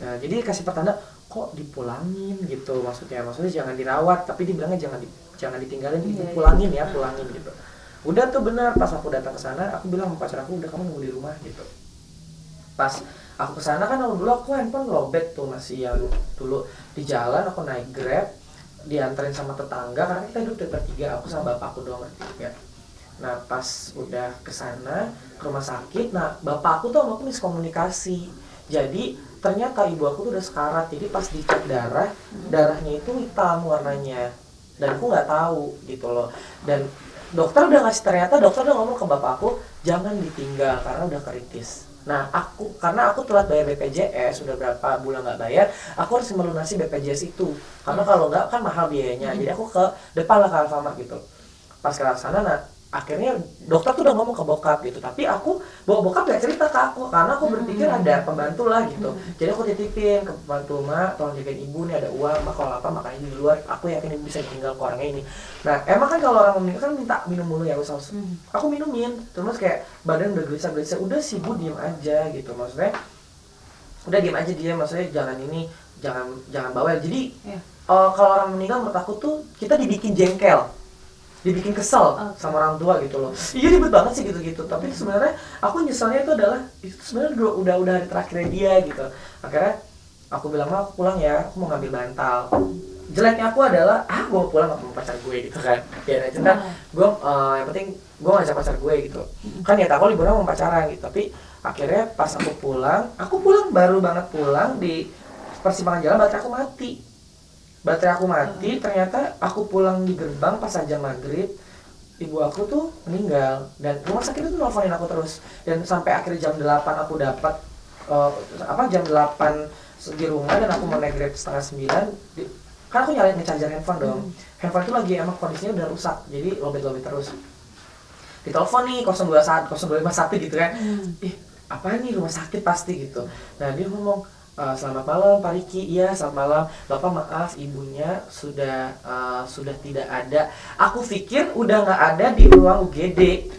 Nah jadi kasih pertanda, kok dipulangin gitu, maksudnya jangan dirawat, tapi dibilangnya jangan ditinggalin, ibu pulangin ya, pulangin gitu. Udah tuh benar, pas aku datang ke sana aku bilang sama pacar aku, udah kamu nunggu di rumah gitu. Pas aku kesana kan dulu aku handphone lowbat tuh, masih yang dulu di jalan aku naik Grab, dianterin sama tetangga karena kita hidup bertiga, aku sama bapakku doang bertiga. Nah pas udah kesana ke rumah sakit, nah bapakku tuh sama aku miskomunikasi, jadi ternyata ibu aku tuh udah sekarat. Jadi pas dicek darahnya itu hitam warnanya, dan aku nggak tahu gitu loh. Dan ternyata dokter udah ngomong ke bapakku jangan ditinggal karena udah kritis. Nah karena aku telat bayar BPJS, sudah berapa bulan nggak bayar, aku harus melunasi BPJS itu, karena kalau nggak kan mahal biayanya. Jadi aku ke depan lah ke Alfamart gitu. Pas ke sana, nah akhirnya dokter tuh udah ngomong ke bokap gitu, tapi aku bokap gak cerita ke aku karena aku berpikir ada pembantu lah gitu. Jadi aku titipin ke pembantu, Mak tolong jagain ibu nih, ada uang Mak, kalau apa makan di luar, aku yakin ibu bisa tinggal ke orangnya ini. Nah emang kan kalau orang meninggal kan minta minum mulu ya, aku minumin, terus kayak badan udah gelisah, udah sih Bu diem aja gitu, maksudnya udah diem aja dia, maksudnya jangan bawel. Jadi kalau orang meninggal menurut aku tuh kita dibikin jengkel, dibikin kesel sama orang tua gitu loh. Iya ribet banget sih gitu-gitu. Tapi sebenarnya aku nyeselnya itu adalah itu sebenarnya udah hari terakhirnya dia gitu. Akhirnya aku bilang, "Ma, aku pulang ya, aku mau ngambil bantal." Jeleknya aku adalah gue mau pulang sama pacar gue gitu kan. Ya aja kan. Gue yang penting gue ngajak pacar gue gitu. Kan ya aku liburan mau pacaran gitu. Tapi akhirnya pas aku pulang baru banget pulang, di persimpangan jalan baterai aku mati. Ternyata aku pulang di gerbang pas ajang maghrib, ibu aku tuh meninggal, dan rumah sakit itu nelfonin aku terus, dan sampai akhirnya jam 8 aku dapat jam 8 di rumah, dan aku mau naik Grab setengah 9, kan aku nyalain ngecharger handphone dong. Handphone itu lagi emang kondisinya udah rusak, jadi lobet terus. Ditelepon nih 021 gitu kan. Apa nih, rumah sakit pasti gitu. Nah dia ngomong, selamat malam Pak Riki. Iya selamat malam Bapak, maaf ibunya sudah tidak ada. Aku pikir udah nggak ada di ruang UGD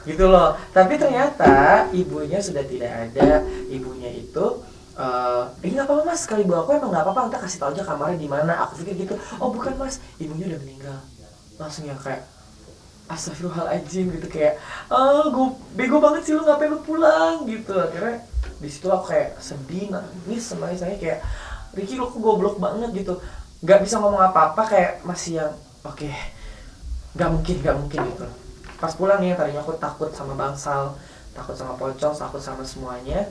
gitu loh, tapi ternyata ibunya sudah tidak ada. Ibunya itu nggak apa-apa Mas, sekali ibu aku emang nggak apa-apa, kita kasih tau aja kamarnya di mana. Aku pikir gitu, oh bukan Mas, ibunya udah meninggal. Langsung yang kayak astagfirullahaladzim gitu, kayak gue bego banget sih lu, ngapain lu pulang gitu. Akhirnya di situ aku kayak sedih, nangis sama saya, kayak Riki lu goblok banget gitu, nggak bisa ngomong apa-apa, kayak masih yang oke, nggak mungkin gitu. Pas pulang nih, tadinya aku takut sama bangsal, takut sama pocong, takut sama semuanya.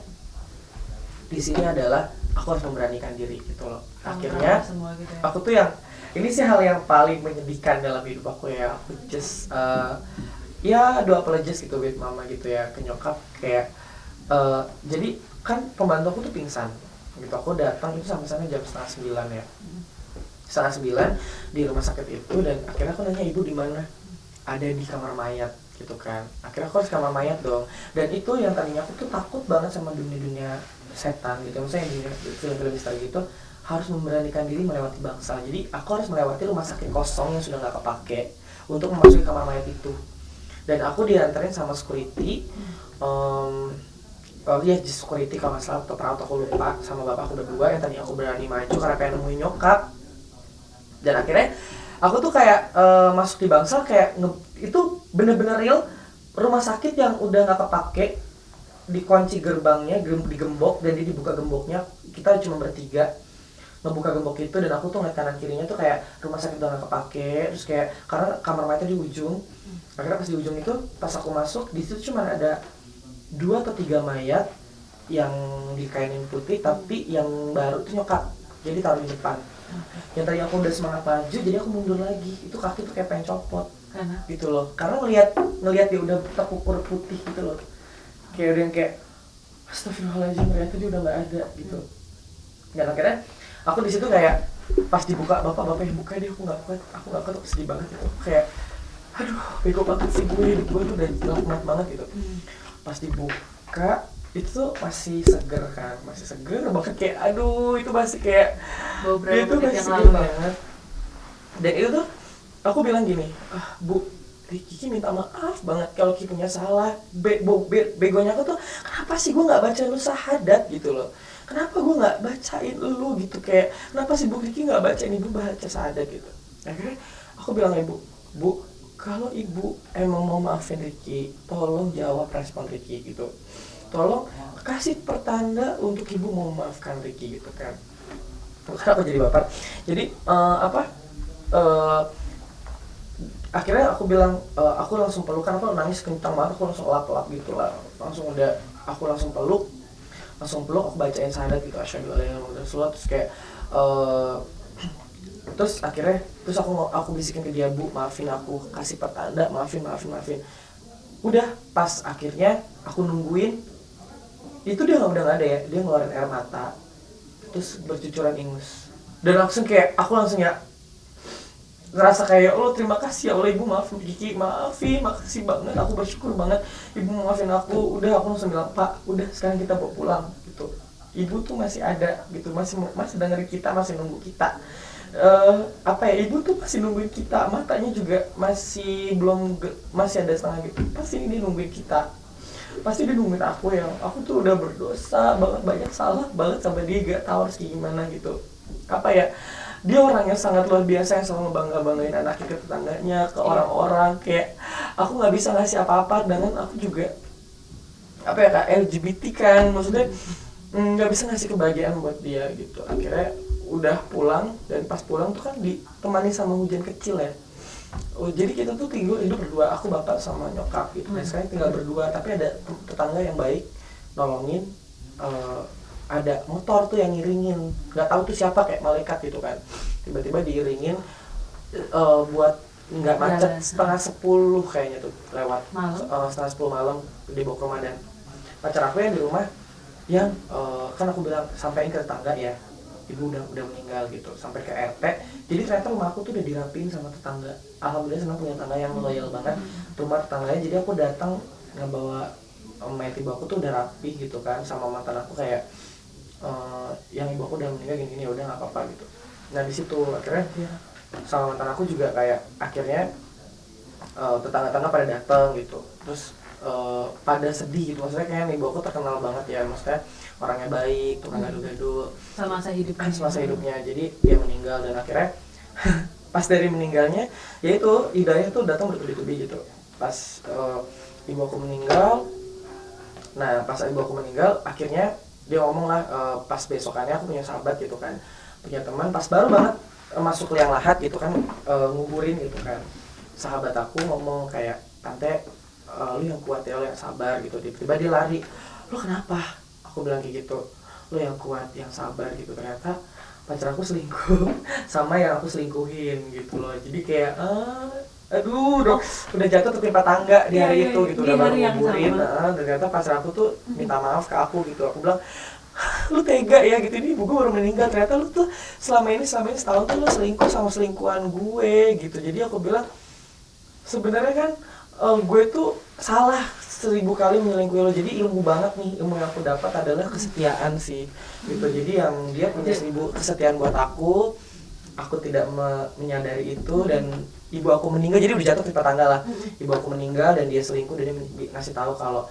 Di sini adalah aku harus memberanikan diri gitu loh. Akhirnya aku tuh yang ini sih hal yang paling menyedihkan dalam hidup aku ya. Aku just do apologies gitu with mama gitu ya, ke nyokap, kayak jadi kan pembantu aku tuh pingsan gitu. Aku datang itu sampai sana jam 8:30 ya, 8:30 di rumah sakit itu. Dan akhirnya aku nanya, ibu di mana? Ada di kamar mayat gitu kan. Akhirnya aku harus kamar mayat dong. Dan itu yang tadinya aku tuh takut banget sama dunia setan gitu, maksudnya dunia film-film misteri gitu, harus memberanikan diri melewati bangsa. Jadi aku harus melewati rumah sakit kosong yang sudah nggak kepake untuk memasuki kamar mayat itu. Dan aku dianterin sama security, security kalau nggak salah, atau perawat aku lupa, sama bapak aku berdua yang tadi aku berani maju karena pengen nemuin nyokap. Dan akhirnya aku tuh kayak masuk di bangsal, kayak itu bener-bener real rumah sakit yang udah nggak kepake, dikunci gerbangnya, digembok, dan dibuka gemboknya, kita cuma bertiga ngebuka gembok itu. Dan aku tuh ngeliat kanan kirinya tuh kayak rumah sakit udah nggak kepake, terus kayak karena kamar mayatnya di ujung. Akhirnya pas di ujung itu, pas aku masuk, di situ cuma ada 2 atau 3 mayat yang dikainin putih, tapi yang baru tuh nyokap, jadi taruh di depan. Yang tadi aku udah semangat maju, jadi aku mundur lagi. Itu kaki tuh kayak pengen copot gitu loh, karena ngelihat dia udah terkukur putih gitu loh, kayak udah yang kayak astagfirullahaladzim, ternyata dia udah nggak ada gitu. Dan akhirnya aku di situ kayak pas dibuka bapak yang buka dia, aku nggak kuat, aku sedih banget gitu, kayak aduh bego banget sih gue, hidup gue tuh udah jelek banget gitu. Pas dibuka itu tuh masih seger banget, kayak aduh itu masih kayak Baru berapa itu menit masih yang seger lalu? banget. Dan itu tuh aku bilang gini, Bu, Kiki minta maaf banget kalau Kiki punya salah. Begonya aku tuh, kenapa sih gue nggak baca lu syahadat gitu loh, kenapa gue nggak bacain lu gitu, kayak kenapa sih Bu Kiki nggak bacain ibu baca syahadat gitu. Akhirnya aku bilang ibu, Bu, kalau ibu emang mau maafin Ricky, tolong jawab respon Ricky gitu, tolong kasih pertanda untuk ibu mau memaafkan Ricky gitu kan. Karena aku jadi baper, jadi akhirnya aku bilang, aku langsung peluk, kan aku nangis kencang banget, aku langsung lap gitu lah, aku langsung peluk, aku bacain syahadat gitu, asyhadu alla ilaha illallah Rasulullah, terus kayak terus aku bisikin ke dia, Bu, maafin aku, kasih pertanda, maafin. Udah pas akhirnya aku nungguin, itu dia udah nggak ada ya, dia ngeluarin air mata terus bercucuran ingus, dan langsung kayak aku langsung ya ngerasa kayak, oh terima kasih ya Allah, ibu maafin Kiki, makasih banget, aku bersyukur banget ibu maafin aku. Udah aku langsung bilang, Pak, udah sekarang kita bawa pulang gitu, ibu tuh masih ada gitu, masih dengerin kita, masih nunggu kita. Ibu tuh masih nungguin kita, matanya juga masih ada setengah gitu, pasti dia nungguin kita, pasti dia nungguin aku, yang aku tuh udah berdosa banget, banyak salah banget sampai dia gak tahu harus gimana gitu. Dia orang yang sangat luar biasa, yang selalu banggain anaknya ke tetangganya, ke orang-orang, kayak aku nggak bisa ngasih apa-apa, dengan aku juga Kak, LGBT kan, maksudnya nggak bisa ngasih kebahagiaan buat dia gitu. Akhirnya udah pulang, dan pas pulang tuh kan ditemani sama hujan kecil ya. Jadi kita tuh hidup berdua, aku bapak sama nyokap gitu. Nah sekarang tinggal berdua, tapi ada tetangga yang baik nolongin, ada motor tuh yang ngiringin, nggak tahu tuh siapa, kayak malaikat gitu kan, tiba-tiba diiringin buat nggak macet, 9:30 kayaknya tuh lewat, 9:30 malam dibawa ke rumah. Dan pacar aku yang di rumah yang kan aku bilang sampein ke tetangga ya, ibu udah meninggal gitu, sampai ke RT. Jadi ternyata rumah aku tuh udah dirapiin sama tetangga. Alhamdulillah senang punya tetangga yang loyal banget rumah tetangganya. Jadi aku datang ngebawa mayat ibu aku tuh udah rapi gitu kan, sama mantan aku kayak yang ibu aku udah meninggal gini, udah nggak apa-apa gitu. Nah di situ akhirnya sama mantan aku juga kayak akhirnya tetangga-tetangga pada datang gitu, terus pada sedih gitu, maksudnya kayak ibu aku terkenal banget ya, maksudnya orangnya baik, tukang gaduh-gaduh Semasa hidupnya. Jadi dia meninggal, dan akhirnya pas dari meninggalnya, yaitu hidayah tuh datang bertubi-tubi gitu. Pas ibu aku meninggal, akhirnya dia ngomong lah, pas besokannya aku punya sahabat gitu kan, punya teman, pas baru banget masuk liang lahat gitu kan, nguburin gitu kan, sahabat aku ngomong kayak, Tante, lu yang kuat ya, lu yang sabar gitu. Tiba-tiba dia lari, lu kenapa? Aku bilang kayak gitu, lu yang kuat, yang sabar gitu. Ternyata pacar aku selingkuh sama yang aku selingkuhin gitu loh. Jadi kayak udah jatuh tertimpa tangga di hari itu gitu, udah baru nguburin. Ternyata pacar aku tuh minta maaf ke aku gitu. Aku bilang, lu tega ya gitu, ini ibu gue baru meninggal, ternyata lu tuh selama ini setahun tuh lu selingkuh sama selingkuhan gue gitu. Jadi aku bilang, sebenarnya kan gue tuh salah 1000 kali menyelingkuhi lo. Jadi ilmu banget nih, ilmu yang aku dapat adalah kesetiaan sih gitu. Jadi yang dia punya 1000 kesetiaan buat aku tidak menyadari itu, dan ibu aku meninggal, jadi udah jatuh timpa tangga lah. Ibu aku meninggal dan dia selingkuh, dan dia ngasih tahu kalau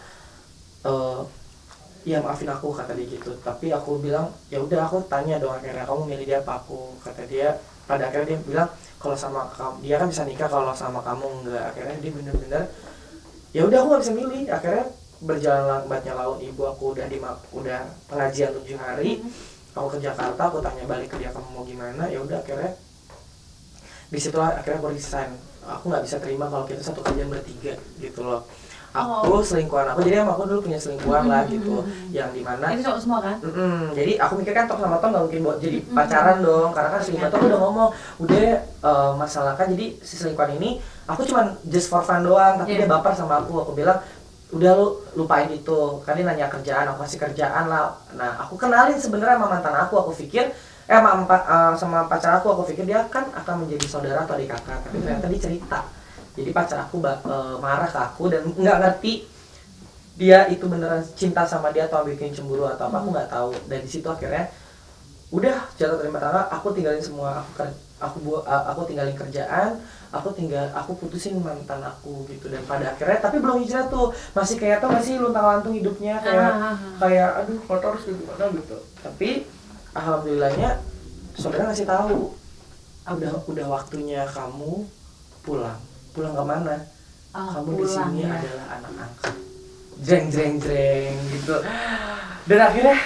ya maafin aku, kata dia gitu. Tapi aku bilang, ya udah, aku tanya dong akhirnya, kamu milih dia apa aku? Kata dia, pada akhirnya dia bilang, kalau sama kamu, dia kan bisa nikah, kalau sama kamu enggak. Akhirnya dia bener-bener, ya udah, aku nggak bisa milih. Akhirnya berjalan lambatnya laut, ibu aku udah pengajian 7 hari, aku ke Jakarta, aku tanya balik ke dia, kamu mau gimana? Ya udah, akhirnya disitulah akhirnya aku resign. Aku nggak bisa terima kalau kita satu kerjaan bertiga gitu loh. Aku selingkuhan aku, jadi emang aku dulu punya selingkuhan lah gitu, yang dimana itu cowok semua kan? Jadi aku mikir kan Tok sama Tom nggak mungkin buat jadi pacaran dong, karena kan selingkuhan tuh udah ngomong, udah masalah kan, jadi si selingkuhan ini aku cuman just for fun doang, tapi dia baper sama aku bilang, udah lu lupain itu, kan dia nanya kerjaan, aku kasih kerjaan lah. Nah aku kenalin sebenarnya sama mantan aku pikir sama pacar aku pikir dia kan akan menjadi saudara atau adik kakak, tapi ternyata dia cerita. Jadi pacar aku marah ke aku dan nggak ngerti dia itu beneran cinta sama dia atau bikin cemburu atau apa, aku nggak tahu. Dan di situ akhirnya udah jatuh terima tangan, aku tinggalin semua, aku tinggalin kerjaan, aku putusin mantan aku gitu. Dan pada akhirnya tapi belum hijrah tuh, masih kayak tau masih luntang-lantung hidupnya kayak aduh kotor harus gimana gitu. Tapi alhamdulillahnya saudara ngasih tahu, udah waktunya kamu pulang kemana? Kamu di sini adalah anak angkat. Jreng gitu. Dan akhirnya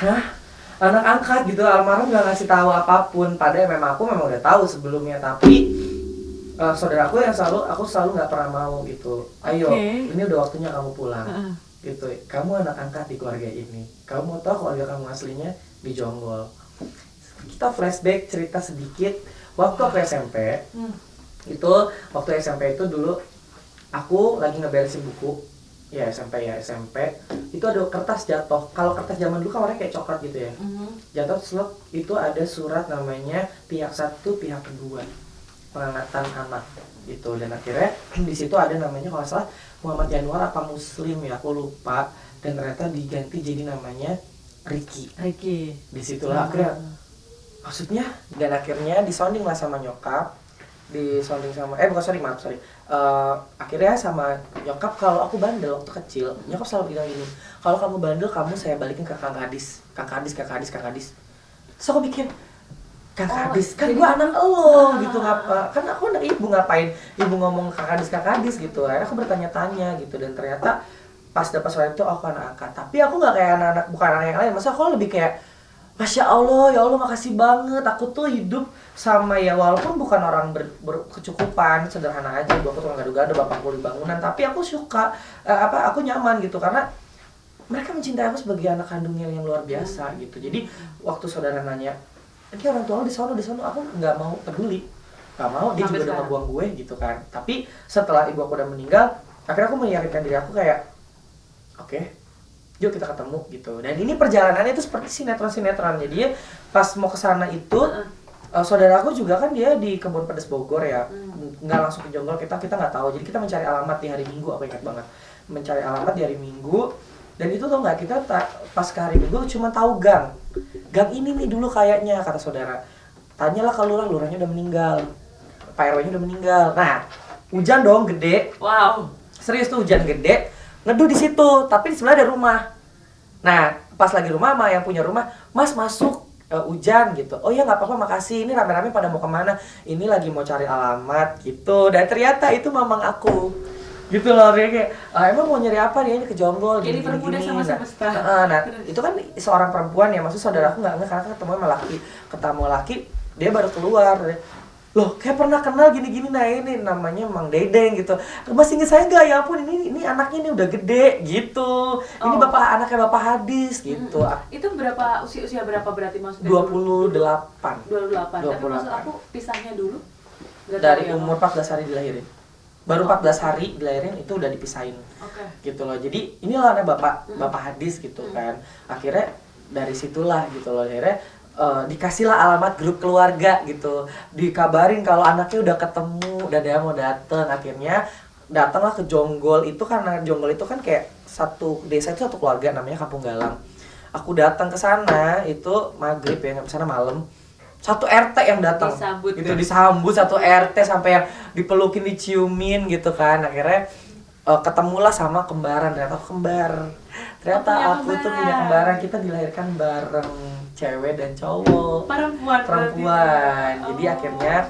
anak angkat gitu, almarhum gak ngasih tahu apapun. Padahal aku memang udah tahu sebelumnya, tapi saudaraku yang aku selalu nggak pernah mau gitu. Ayo, ini udah waktunya kamu pulang. Gitu. Kamu anak angkat di keluarga ini. Kamu mau tahu keluarga kamu aslinya di Jonggol. Kita flashback cerita sedikit waktu aku SMP. Itu waktu SMP itu dulu aku lagi ngeberesin buku. Ya SMP itu ada kertas jatuh. Kalau kertas zaman dulu kan warnanya kayak coklat gitu ya. Jatuh selep, itu ada surat namanya pihak satu pihak kedua pengangkatan anak gitu. Dan akhirnya di situ ada namanya kalau nggak salah Muhammad Januar apa Muslim ya, aku lupa. Dan ternyata diganti jadi namanya Ricky. Di situlah akhirnya maksudnya, dan akhirnya disounding lah sama nyokap, akhirnya sama nyokap kalau aku bandel waktu kecil. Nyokap selalu bilang gini, kalau kamu bandel kamu saya balikin ke kakak gadis. Terus aku pikir kakak gadis, kan gue anak elo gitu, ngapa kan aku anak ibu, ngapain ibu ngomong kakak gadis gitu. Akhirnya aku bertanya-tanya gitu, dan ternyata pas dapat surat itu aku anak angkat. Tapi aku nggak kayak anak-anak, bukan anak yang lain, masa aku lebih kayak Masya Allah, ya Allah makasih banget. Aku tuh hidup sama ya, walaupun bukan orang berkecukupan, sederhana aja. Aku tuh gado-gado, bapakku di bangunan. Tapi aku suka, aku nyaman gitu. Karena mereka mencintai aku sebagai anak kandungnya yang luar biasa gitu. Jadi waktu saudara nanya, ini orang tua lo di sono, aku nggak mau peduli. Nggak mau, dia juga udah ngebuang gue gitu kan. Tapi setelah ibu aku udah meninggal, akhirnya aku meyakinkan diri aku kayak, oke, yuk kita ketemu gitu. Dan ini perjalanannya itu seperti sinetron. Jadi pas mau ke sana itu saudara aku juga kan dia di Kebun Pedes Bogor ya. Nggak langsung ke Jonggol, kita nggak tahu. Jadi kita mencari alamat di hari Minggu, aku ingat banget. Mencari alamat di hari Minggu. Dan itu tuh nggak, kita pas ke hari Minggu cuma tahu gang ini nih dulu kayaknya, kata saudara. Tanyalah ke lurahnya udah meninggal. Pak RW-nya udah meninggal. Nah, hujan dong gede. Wow. Serius tuh hujan gede. Neduh di situ, tapi di sebelah ada rumah. Nah, pas lagi rumah sama yang punya rumah, Mas masuk hujan gitu. Oh ya nggak apa-apa, makasih. Ini rame-rame pada mau kemana? Ini lagi mau cari alamat gitu. Dan ternyata itu mamang aku. Gitu loh, dia kayak emang mau nyari apa, dia ke Jonggol. Jadi permudah sama semesta. Nah, itu kan seorang perempuan ya, maksud saudara aku nggak karena ketemu laki, dia baru keluar. Loh, kayak pernah kenal gini-gini, nah ini namanya Mang Dedeng gitu. Masih inget saya nggak? Ya ampun, ini anaknya ini udah gede gitu. Ini anaknya Bapak Hadis gitu. Itu berapa usia berapa berarti maksudnya? 28. Tapi maksud aku pisahnya dulu? Dari umur 14 hari dilahirin. Baru 14 hari dilahirin itu udah dipisahin. Gitu loh. Jadi inilah anak Bapak Hadis gitu kan. Akhirnya dari situlah gitu loh, akhirnya dikasihlah alamat grup keluarga gitu, dikabarin kalau anaknya udah ketemu dan dia mau dateng. Akhirnya datanglah ke Jonggol itu, karena Jonggol itu kan kayak satu desa itu satu keluarga, namanya Kampung Galang. Aku datang ke sana itu maghrib ya, ke sana malam. Satu RT yang datang, disambut satu RT sampai yang dipelukin, diciumin gitu kan. Akhirnya ketemulah sama kembaran, ternyata aku kembar. Ternyata aku tuh punya kembaran, kita dilahirkan bareng, cewek dan cowok. Perempuan. Jadi akhirnya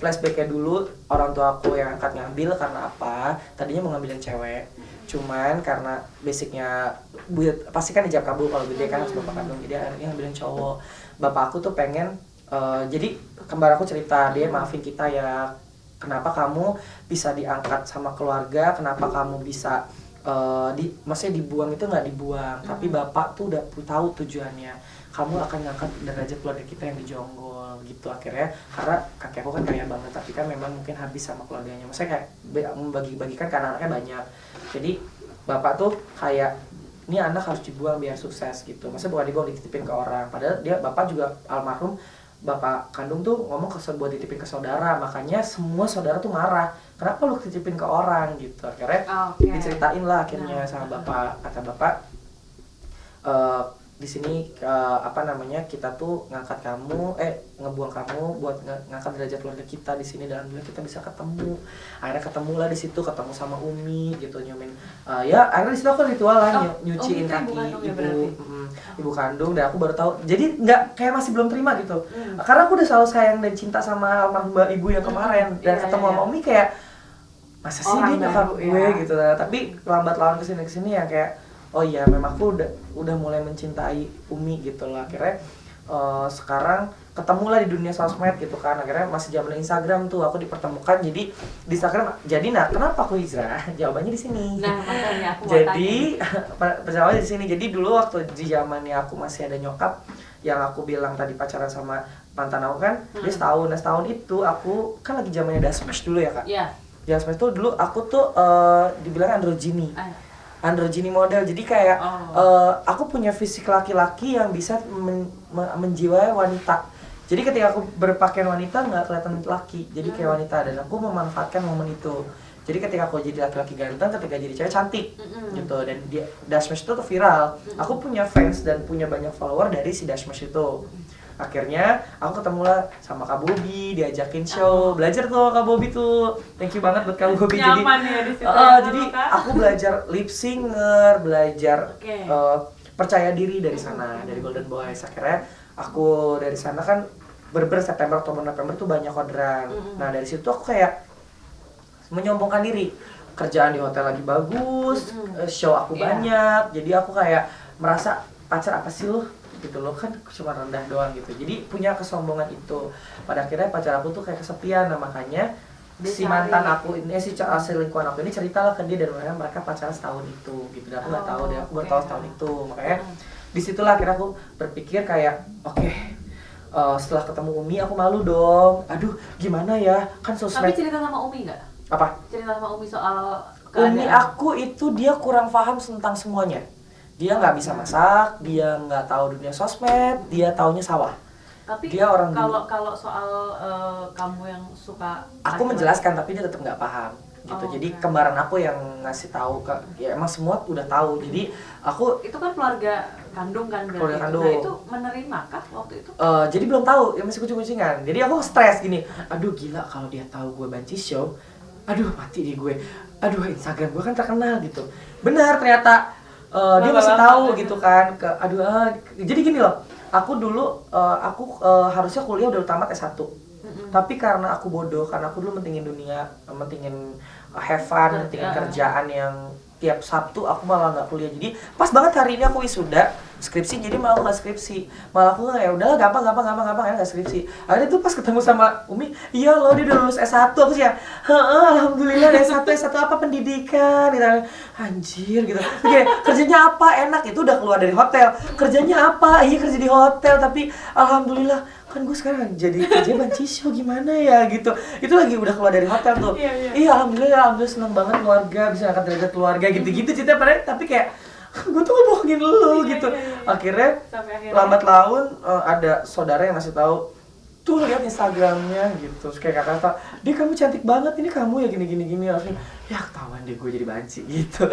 flashbacknya dulu, orang tua aku yang angkat ngambil karena apa? Tadinya mau ngambil yang cewek, cuman karena basicnya pasti kan ijab kabul kalau gede kan harus bapak kandung, jadi akhirnya ngambil yang cowok. Bapak aku tuh pengen, jadi kembar aku cerita, dia maafin kita ya, kenapa kamu bisa diangkat sama keluarga, kenapa kamu bisa maksudnya dibuang itu nggak dibuang, tapi bapak tuh udah tahu tujuannya, kamu akan ngangkat derajat keluarga kita yang di Jonggol gitu. Akhirnya karena kakek aku kan kaya banget, tapi kan memang mungkin habis sama keluarganya, maksudnya kayak membagi-bagikan karena anaknya banyak. Jadi bapak tuh kayak, ini anak harus dibuang biar sukses gitu, maksudnya bukan dibuang, dititipin ke orang. Padahal bapak juga almarhum bapak kandung tuh ngomong buat titipin ke saudara, makanya semua saudara tuh marah, kenapa lu titipin ke orang gitu. Akhirnya diceritain lah akhirnya sama bapak, kata bapak di sini apa namanya, kita tuh ngangkat kamu, ngebuang kamu buat ngangkat derajat keluarga kita di sini, dan alhamdulillah kita bisa ketemu. Akhirnya ketemu lah di situ, ketemu sama Umi gitu, nyomin ya akhirnya di situ aku ritual lah nyuciin kaki ibu kandung, dan aku baru tahu, jadi nggak kayak masih belum terima gitu, karena aku udah selalu sayang dan cinta sama almarhumah ibu yang kemarin, dan ketemu sama Umi kayak masa sih dia nyokap gue gitu. Nah, tapi lambat laun kesini ya kayak oh iya, memang aku udah mulai mencintai Umi gitu lah. Akhirnya sekarang ketemulah di dunia sosmed gitu kan. Akhirnya masih zaman Instagram tuh aku dipertemukan jadi di Instagram. Jadi kenapa aku hijrah? Jawabannya di sini. Nah, makanya aku jadi perjawabannya di sini. Jadi dulu waktu di zamannya aku masih ada nyokap, yang aku bilang tadi pacaran sama mantan aku kan, dia setahun. Nah, setahun itu aku kan lagi zamannya Dasmash dulu ya, Kak. Iya. Dasmash tuh dulu aku tuh dibilang androgyny model, jadi kayak aku punya fisik laki-laki yang bisa menjiwai wanita. Jadi ketika aku berpakaian wanita nggak kelihatan laki, jadi kayak wanita, dan aku memanfaatkan momen itu. Jadi ketika aku jadi laki-laki ganteng, ketika jadi cewek cantik gitu, dan dia Dasmash itu tuh viral. Aku punya fans dan punya banyak follower dari si Dasmash itu. Akhirnya aku ketemu lah sama Kak Bobi, diajakin show, belajar tuh Kak Bobi tuh, thank you banget buat Kak Bobi. Jadi aku belajar lip singer, belajar percaya diri dari sana, dari Golden Boys. Akhirnya aku dari sana kan September, Oktober, November tuh banyak orderan. Nah dari situ aku kayak menyombongkan diri, kerjaan di hotel lagi bagus, show aku banyak, jadi aku kayak merasa pacar apa sih lo? Gitu loh, kan cuma rendah doang gitu, jadi punya kesombongan itu. Pada akhirnya pacar aku tuh kayak kesepian, nah makanya si mantan aku ini, si selingkuhan aku ini ceritalah ke dia, dan mereka pacaran setahun itu gitu, dan aku nggak tahu deh, aku baru tahu setahun itu. Makanya disitulah akhirnya aku berpikir kayak oke, setelah ketemu Umi aku malu dong, aduh gimana ya, kan sosmed. Tapi cerita sama Umi nggak? Apa? Cerita sama Umi soal keadaan. Umi aku itu dia kurang paham tentang semuanya. Dia nggak bisa masak, dia nggak tahu dunia sosmed, dia taunya sawah. Tapi dia orang kalau soal kamu yang suka, aku menjelaskan tapi dia tetap nggak paham gitu. Jadi kembaran aku yang ngasih tahu ke, ya emang semua udah tahu. Jadi aku itu kan keluarga kandung kan, keluarga kandung. Nah itu menerima kah waktu itu? Jadi belum tahu, ya masih kucing-kucingan. Jadi aku stres gini, aduh gila kalau dia tahu gue banci show, aduh mati deh gue, aduh Instagram gue kan terkenal gitu. Benar ternyata. Dia masih tahu gitu kan, jadi gini loh, aku dulu harusnya kuliah udah tamat S1, tapi karena aku bodoh, karena aku dulu mentingin dunia, mentingin have fun, mentingin kerjaan yang tiap Sabtu aku malah nggak kuliah. Jadi pas banget hari ini aku wisuda skripsi, jadi malah aku nggak skripsi, malah aku ya udahlah gampang ya nggak skripsi. Akhirnya tuh pas ketemu sama Umi, iya loh dia udah lulus S1, aku sih ya, alhamdulillah S1 apa pendidikan gitu, anjir gitu. Oke, kerjanya apa, enak, itu udah keluar dari hotel, kerjanya apa, iya kerja di hotel, tapi alhamdulillah kan gue sekarang jadi kerja banci show, gimana ya gitu. Itu lagi udah keluar dari hotel tuh. Iya alhamdulillah seneng banget keluarga, bisa angkat derajat keluarga gitu-gitu cerita padahal, tapi kayak gue tuh ngebohongin lu gitu. Akhirnya lambat laun ada saudara yang ngasih tahu, tuh lihat Instagramnya gitu. Terus kayak kata, dia kamu cantik banget, ini kamu ya gini. Langsung ya ketahuan deh gue jadi banci gitu.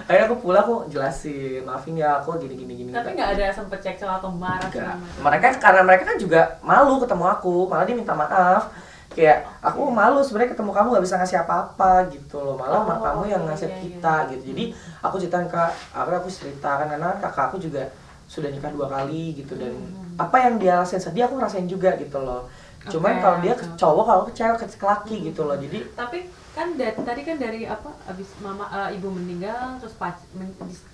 Akhirnya aku pulang, aku jelasin, maafin ya aku gini. Tapi nggak ada sempet cekcok atau marah sama karena mereka kan juga malu ketemu aku, malah dia minta maaf. Kayak aku malu sebenarnya ketemu kamu nggak bisa ngasih apa-apa gitu loh, malah kamu yang ngasih kita gitu. Jadi aku ceritain akhirnya aku ceritakan, karena kakak aku juga sudah nikah 2 kali gitu, dan apa yang dia rasain sedih aku rasain juga gitu loh. Cuman kalau dia cowok, kalau aku cewek ke laki gitu loh. Jadi tapi kan tadi kan dari apa, abis ibu meninggal, terus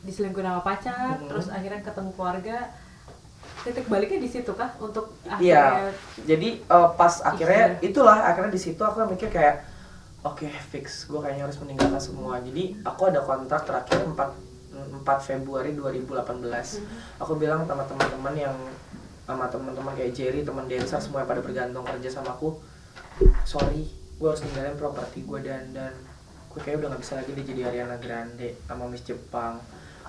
diselingkuhin sama pacar, terus akhirnya ketemu keluarga, titik baliknya di situ kah untuk akhirnya? Iya. Jadi pas akhirnya akhirnya di situ aku mikir kayak oke, fix gue kayaknya harus meninggalkan semua. Jadi aku ada kontrak terakhir 4 Februari 2018. Aku bilang sama teman-teman kayak Jerry, teman Densa, semua yang pada bergantung kerja sama aku, sorry, gue harus ninggalin properti gue, dan gue kayak udah nggak bisa lagi jadi Ariana Grande sama Miss Jepang.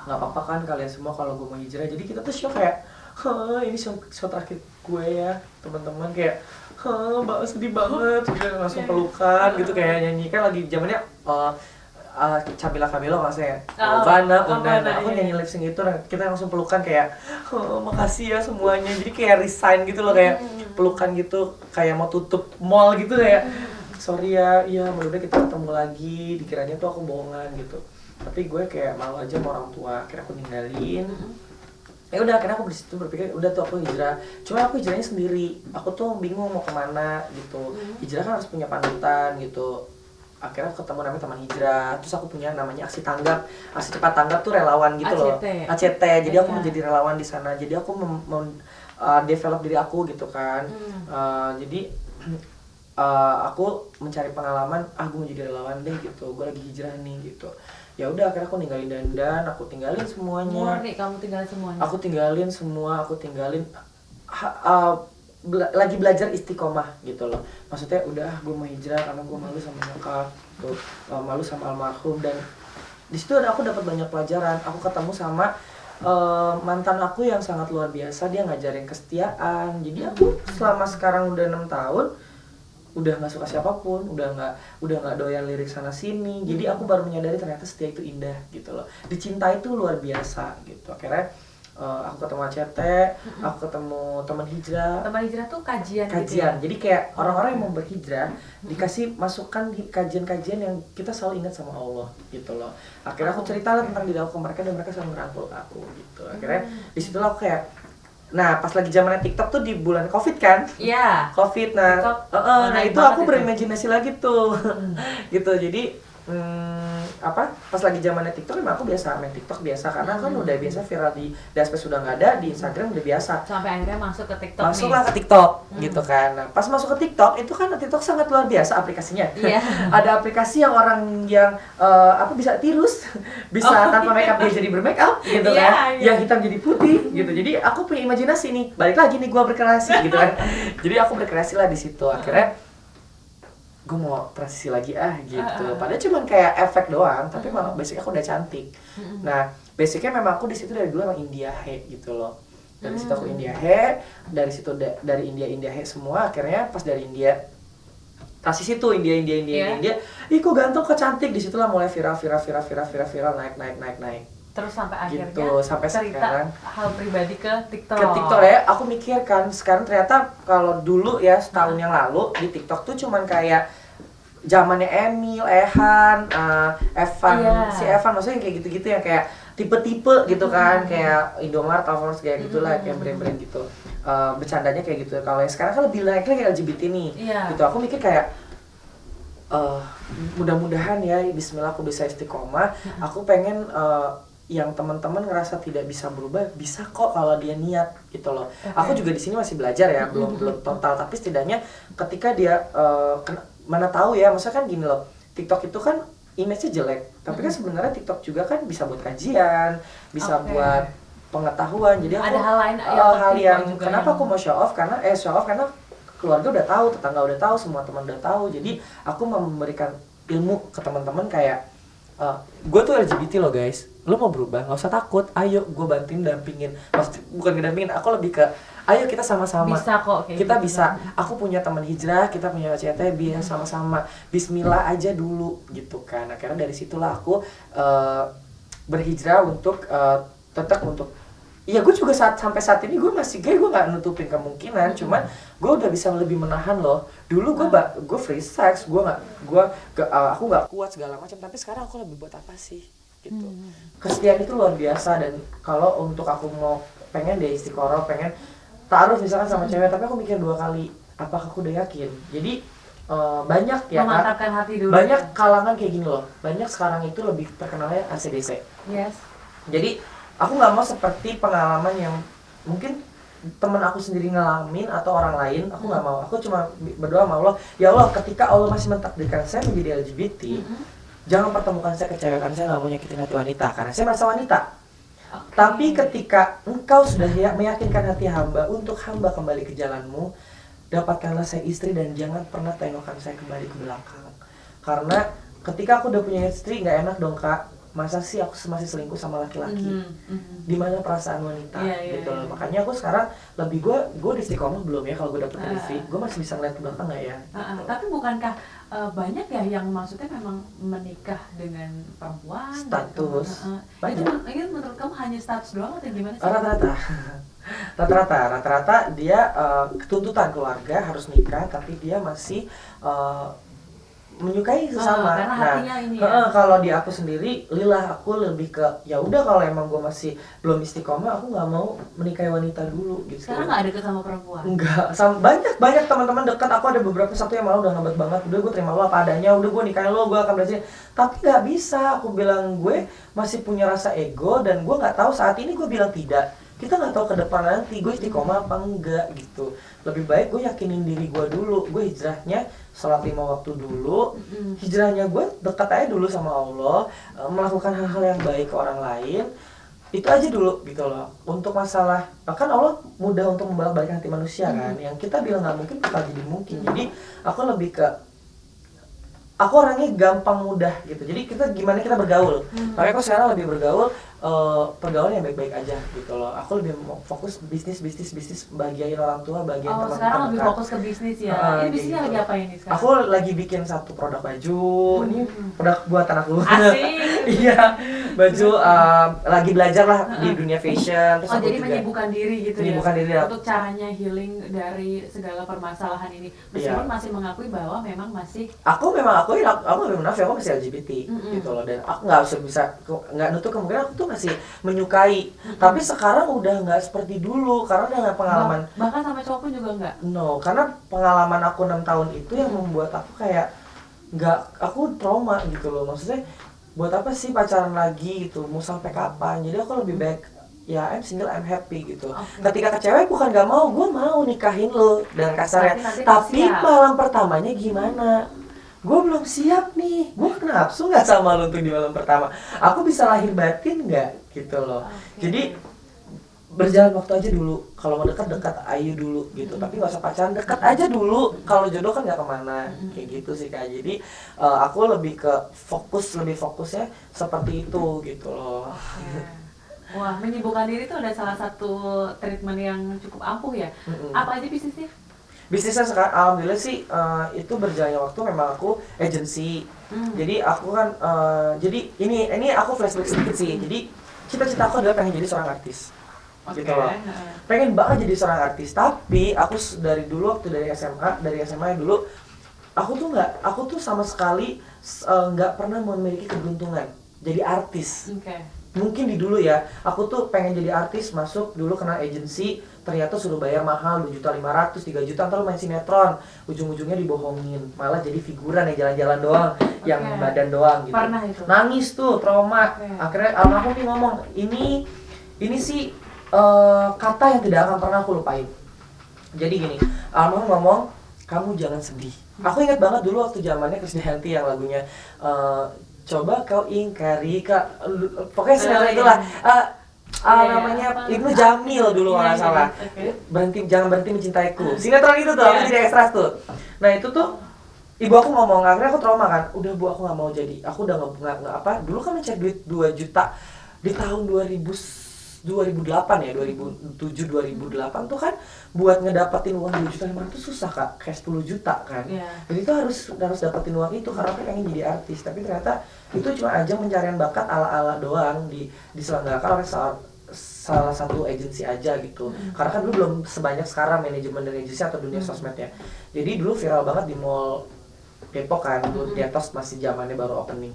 Nggak apa-apa kan kalian semua kalau gue mau hijrah. Jadi kita tuh show kayak ini show terakhir gue ya teman-teman, kayak mbak sedih banget, udah langsung pelukan gitu, kayak nyanyi kan lagi zamannya Cabila Cabelo nggak saya, Bana Undana, aku nyanyi lip sync itu, kita langsung pelukan kayak makasih ya semuanya, jadi kayak resign gitu loh, kayak pelukan gitu, kayak mau tutup mall gitu, kayak sorry ya, iya mudah-mudahan kita ketemu lagi, dikiranya tuh aku bohongan gitu, tapi gue kayak malu aja sama orang tua, akhirnya aku ninggalin. Ya udah, akhirnya aku disitu berpikir udah tuh aku hijrah, cuma aku hijrahnya sendiri, aku tuh bingung mau kemana gitu, hijrah kan harus punya panutan gitu. Akhirnya aku ketemu namanya teman hijrah, terus aku punya namanya aksi tanggap, aksi cepat tanggap tuh relawan gitu loh, ACT, jadi aku menjadi relawan di sana, jadi aku develop diri aku gitu kan, jadi aku mencari pengalaman, gue mau jadi relawan deh gitu, gue lagi hijrah nih gitu. Ya udah, akhirnya aku ninggalin dandan, aku tinggalin semuanya. Murni kamu tinggalin semuanya. Aku tinggalin semua, lagi belajar istiqomah gitu loh. Maksudnya udah gue mau hijrah karena gue malu sama nyokap, tuh malu sama almarhum, dan di situ aku dapat banyak pelajaran. Aku ketemu sama mantan aku yang sangat luar biasa, dia ngajarin kesetiaan. Jadi aku selama sekarang udah 6 tahun udah nggak suka siapapun, udah nggak doyan lirik sana sini. Jadi aku baru menyadari ternyata setia itu indah gitu loh, dicintai itu luar biasa gitu. Akhirnya aku ketemu ACT, aku ketemu teman hijrah. Teman hijrah tuh kajian gitu Kajian, ya? jadi kayak orang-orang yang mau berhijrah dikasih masukan kajian-kajian yang kita selalu ingat sama Allah gitu loh. Akhirnya aku cerita tentang diri aku ke mereka dan mereka selalu merangkul aku gitu. Akhirnya disitulah aku kayak, nah pas lagi zamannya TikTok tuh di bulan COVID kan? Iya. COVID, nah, nah itu aku berimajinasi lagi tuh, gitu. Jadi pas lagi zamannya TikTok emang aku biasa main TikTok biasa, karena kan udah biasa viral di Dasper sudah nggak ada, di Instagram udah biasa. Sampai akhirnya masuk ke TikTok. Masuklah ke TikTok, gitu kan. Nah, pas masuk ke TikTok itu kan TikTok sangat luar biasa aplikasinya. Iya. Ada aplikasi yang orang yang bisa tirus, bisa tanpa makeup dia jadi bermakeup, gitu kan. Iya. Yang hitam jadi putih, gitu. Jadi aku punya imajinasi nih, balik lagi nih gua berkreasi, gitu kan. Jadi aku berkreasi lah di situ. Akhirnya gue mau transisi lagi gitu. Padahal cuma kayak efek doang, tapi malah basicnya aku udah cantik. Nah, basicnya memang aku di situ dari dulu emang India He gitu loh. Dari situ aku India He, dari situ dari India He semua. Akhirnya pas dari India transisi tuh India. Ih kok ganteng, kok cantik, di situlah mulai viral, naik. Terus sampai akhirnya gitu, sampai cerita sekarang hal pribadi ke TikTok. Ke TikTok ya, aku mikir kan sekarang ternyata kalau dulu ya setahun yang lalu di TikTok tuh cuman kayak zamannya Emil, Ehan, Evan, si Evan, maksudnya kayak gitu-gitu yang kayak tipe-tipe gitu kan, kayak Indomaret, Alfons kayak gitulah, kayak brand-brand gitu. Bercandanya kayak gitu. Kalau yang sekarang kan lebih naiknya kayak LGBT nih. Gitu. Aku mikir kayak mudah-mudahan ya, bismillah aku bisa istiqomah. Aku pengen yang teman-teman ngerasa tidak bisa berubah, bisa kok kalau dia niat gitu loh. Aku juga di sini masih belajar ya, belum total, tapi setidaknya ketika dia mana tahu ya, maksudnya kan gini loh, TikTok itu kan image-nya jelek, tapi kan sebenarnya TikTok juga kan bisa buat kajian, bisa buat pengetahuan. Jadi aku ada hal lain hal yang juga kenapa aku mau show off karena keluarga udah tahu, tetangga udah tahu, semua teman udah tahu. Jadi aku memberikan ilmu ke teman-teman kayak gue tuh LGBT loh guys, lo mau berubah nggak usah takut, ayo gue bantuin, dampingin. Maksud bukan ngedampingin, aku lebih ke ayo kita sama-sama bisa kok kayak kita gitu. Bisa, aku punya teman hijrah, kita punya CT, biar sama-sama bismillah aja dulu gitu kan. Akhirnya dari situlah aku berhijrah untuk tetap untuk, iya gue juga sampai saat ini gue masih gay, gue nggak nutupin kemungkinan, cuman gue udah bisa lebih menahan loh. Dulu gue free sex, aku nggak kuat segala macam, tapi sekarang aku lebih buat apa sih gitu. Kesetiaan itu luar biasa, dan kalau untuk aku mau pengen deh istiqoroh, pengen taruh misalkan sama cewek, tapi aku mikir 2 kali apakah aku udah yakin. Jadi banyak ya memantapkan hati dulu. Banyak kalangan kayak gini loh, banyak sekarang itu lebih terkenalnya ACDC. Jadi aku nggak mau seperti pengalaman yang mungkin temen aku sendiri ngalamin atau orang lain. Aku nggak mau. Aku cuma berdoa sama Allah, ya Allah, ketika Allah masih mentakdirkan saya menjadi LGBT, jangan pertemukan saya ke cewek, karena saya nggak mau nyakitin hati wanita, karena saya merasa wanita. Tapi ketika engkau sudah meyakinkan hati hamba untuk hamba kembali ke jalanmu, dapatkanlah saya istri dan jangan pernah tengokkan saya kembali ke belakang. Karena ketika aku udah punya istri, nggak enak dong kak masa sih aku masih selingkuh sama laki-laki, di mana perasaan wanita gitu loh. Makanya aku sekarang lebih gue istiqomah belum ya, kalau gue dapet istri gue masih bisa ngeliat ke belakang nggak ya gitu. Tapi bukankah banyak ya yang maksudnya memang menikah dengan perempuan status gitu? Itu menurut kamu hanya status doang atau gimana sih? Rata-rata dia tuntutan keluarga harus nikah, tapi dia masih menyukai sesama. Karena hatinya ini kalau di aku sendiri, aku lebih ke ya udah, kalau emang gue masih belum istiqomah, aku nggak mau menikahi wanita dulu gitu. Sekarang nggak deket sama perempuan? Enggak, banyak teman-teman dekat aku, ada beberapa satu yang malah udah ngebat banget, udah gue terima lo apa adanya, udah gue nikahin lo, gue akan belajar. Tapi nggak bisa, aku bilang gue masih punya rasa ego, dan gue nggak tahu saat ini gue bilang tidak. Kita nggak tahu ke depan nanti gue istiqomah apa enggak gitu. Lebih baik gue yakinin diri gue dulu. Gue hijrahnya sholat 5 waktu dulu. Hijrahnya gue dekat aja dulu sama Allah, melakukan hal-hal yang baik ke orang lain. Itu aja dulu gitu loh. Untuk masalah, kan Allah mudah untuk membolak-balikan hati manusia kan. Yang kita bilang nggak mungkin bakal jadi mungkin. Jadi aku lebih ke, aku orangnya gampang mudah gitu. Jadi gimana kita bergaul. Makanya aku sekarang lebih bergaul, pergaulan yang baik-baik aja gitu loh. Aku lebih fokus bisnis, bahagiain orang tua, bahagiain teman-teman. Sekarang lebih fokus ke bisnis ya. Ini bisnisnya gitu. lagi apa ini sekarang? Aku lagi bikin satu produk baju. Ini produk buatan aku. Asik. Iya, baju lagi belajar lah di dunia fashion. Terus aku jadi juga menyibukkan diri gitu menyibukkan ya. diri Untuk caranya healing dari segala permasalahan ini. Meskipun masih mengakui bahwa memang masih aku lebih munafik, aku masih LGBT gitu loh, dan aku nggak nutup kemungkinan aku tuh masih menyukai. Tapi sekarang udah nggak seperti dulu karena dengan pengalaman, bahkan sama cowok pun juga nggak. No, karena pengalaman aku 6 tahun itu yang membuat aku kayak aku trauma gitu loh. Maksudnya buat apa sih pacaran lagi gitu, mau sampai kapan? Jadi aku lebih baik ya I'm single, I'm happy gitu. Ketika ke cewek bukan gak mau, gue mau nikahin lo dengan kasarnya. Tapi malam pertamanya gimana? Gue belum siap nih, gue nafsu gak sama lo tuh di malam pertama. Aku bisa lahir batin gak gitu loh. Jadi berjalan waktu aja dulu. Kalau mau dekat ayo dulu gitu. Tapi nggak usah pacaran, dekat aja dulu. Kalau jodoh kan nggak kemana, kayak gitu sih Kak. Jadi aku lebih fokusnya seperti itu gitu loh. Wah, menyibukkan diri itu ada salah satu treatment yang cukup ampuh ya. Apa aja bisnisnya? Bisnisnya sekarang alhamdulillah sih itu berjalannya waktu memang aku agency. Jadi aku kan jadi ini aku flashback sedikit sih. Jadi cita-cita aku adalah pengen jadi seorang artis. Gitu loh. Pengen banget jadi seorang artis, tapi aku dari dulu waktu dari SMA dulu aku tuh sama sekali nggak pernah memiliki keberuntungan jadi artis. Mungkin di dulu ya, aku tuh pengen jadi artis, masuk dulu kenal agency, ternyata suruh bayar mahal 2.500.000, 3 juta, ntar lu main sinetron, ujung-ujungnya dibohongin, malah jadi figuran ya, jalan-jalan doang, yang badan doang gitu. Pernah itu? Nangis tuh, trauma. Akhirnya almarhum nih ngomong, ini sih kata yang tidak akan pernah aku lupain. Jadi gini, almarhum ngomong, kamu jangan sedih. Aku ingat banget dulu waktu zamannya Krisdayanti yang lagunya coba kau ingkari Kak, pokoknya sinetron itulah. Namanya Ibnu Jamil dulu kalau nggak salah. Jangan berhenti mencintaiku. Sinetron itu tuh, aku jadi ekstras tuh. Nah itu tuh ibu aku ngomong, akhirnya aku trauma kan. Udah Bu, aku nggak mau jadi. Aku udah nggak apa. Dulu kan mencari duit 2 juta di tahun 2008 ya, 2007-2008 tuh kan buat ngedapatin uang 2.500.000 susah Kak, kayak 10 juta kan. Jadi itu harus dapetin uang itu karena aku pengen jadi artis. Tapi ternyata itu cuma ajang pencarian bakat ala-ala doang diselenggarakan oleh salah satu agensi aja gitu. Karena kan dulu belum sebanyak sekarang manajemen dari agensi atau dunia sosmednya. Jadi dulu viral banget di mall Depok kan, dulu di atas masih zamannya baru opening.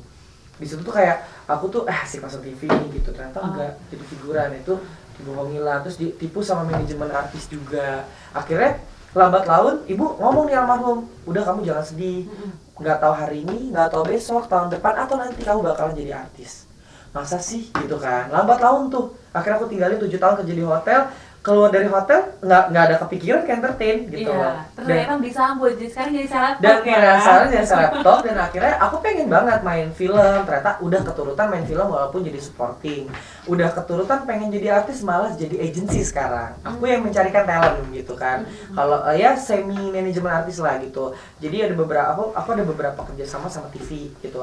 Di situ tuh kayak aku tuh asik masuk TV gitu, ternyata enggak, jadi figuran. Itu dibohongin lah, terus ditipu sama manajemen artis juga. Akhirnya lambat laun ibu ngomong nih almarhum, udah kamu jangan sedih, nggak tahu hari ini, nggak tahu besok, tahun depan atau nanti kamu bakalan jadi artis. Masa sih gitu kan, lambat laun tuh. Akhirnya aku tinggalin 7 tahun kerja di hotel, keluar dari hotel nggak ada kepikiran ke entertain gitu loh. Iya, ternyata beli saham buat jadi sekarang jadi seleb Dan ya. penasaran jadi selebgram, dan akhirnya aku pengen banget main film. Ternyata udah keturutan main film walaupun jadi supporting, udah keturutan pengen jadi artis malah jadi agency sekarang. Aku yang mencarikan talent gitu kan. Kalau ya semi manajemen artis lah gitu. Jadi ada beberapa aku ada beberapa kerjasama sama TV gitu,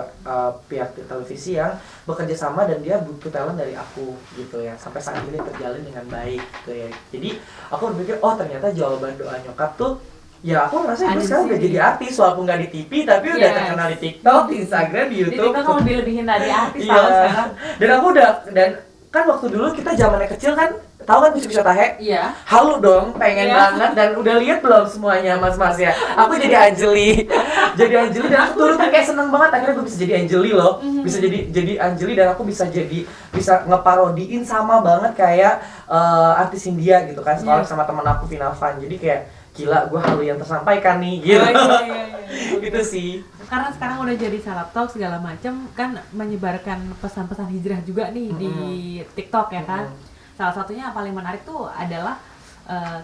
pihak televisi yang bekerja sama dan dia butuh talent dari aku gitu ya. Sampai saat ini terjalin dengan baik gitu ya. Jadi aku berpikir, oh ternyata jawaban doa nyokap tuh ya aku ngerasa Ada gue di sekarang udah sini. jadi artis walaupun nggak di TV tapi udah Yes. terkenal di TikTok, di Instagram, di Di YouTube. TikTok kamu lebih-lebihin tadi artis Iya. tahu sekarang. Dan aku dan kan waktu dulu kita zamannya kecil kan tahu kan bisa tahe. Iya. Halu dong, pengen Iya. banget. Dan udah lihat belum semuanya mas-mas ya? Aku jadi Anjeli. Jadi Anjeli dan aku turutin kayak seneng banget. Akhirnya gue bisa jadi Anjeli loh. Bisa jadi Anjeli dan aku bisa ngeparodiin sama banget kayak artis India gitu kan. Sekolah sama teman aku Vina Van. Jadi kayak gila, gue halu yang tersampaikan nih gitu. Iya. Gitu sih. Karena sekarang udah jadi salap talk segala macam kan, menyebarkan pesan-pesan hijrah juga nih di TikTok ya kan. Salah satunya yang paling menarik tuh adalah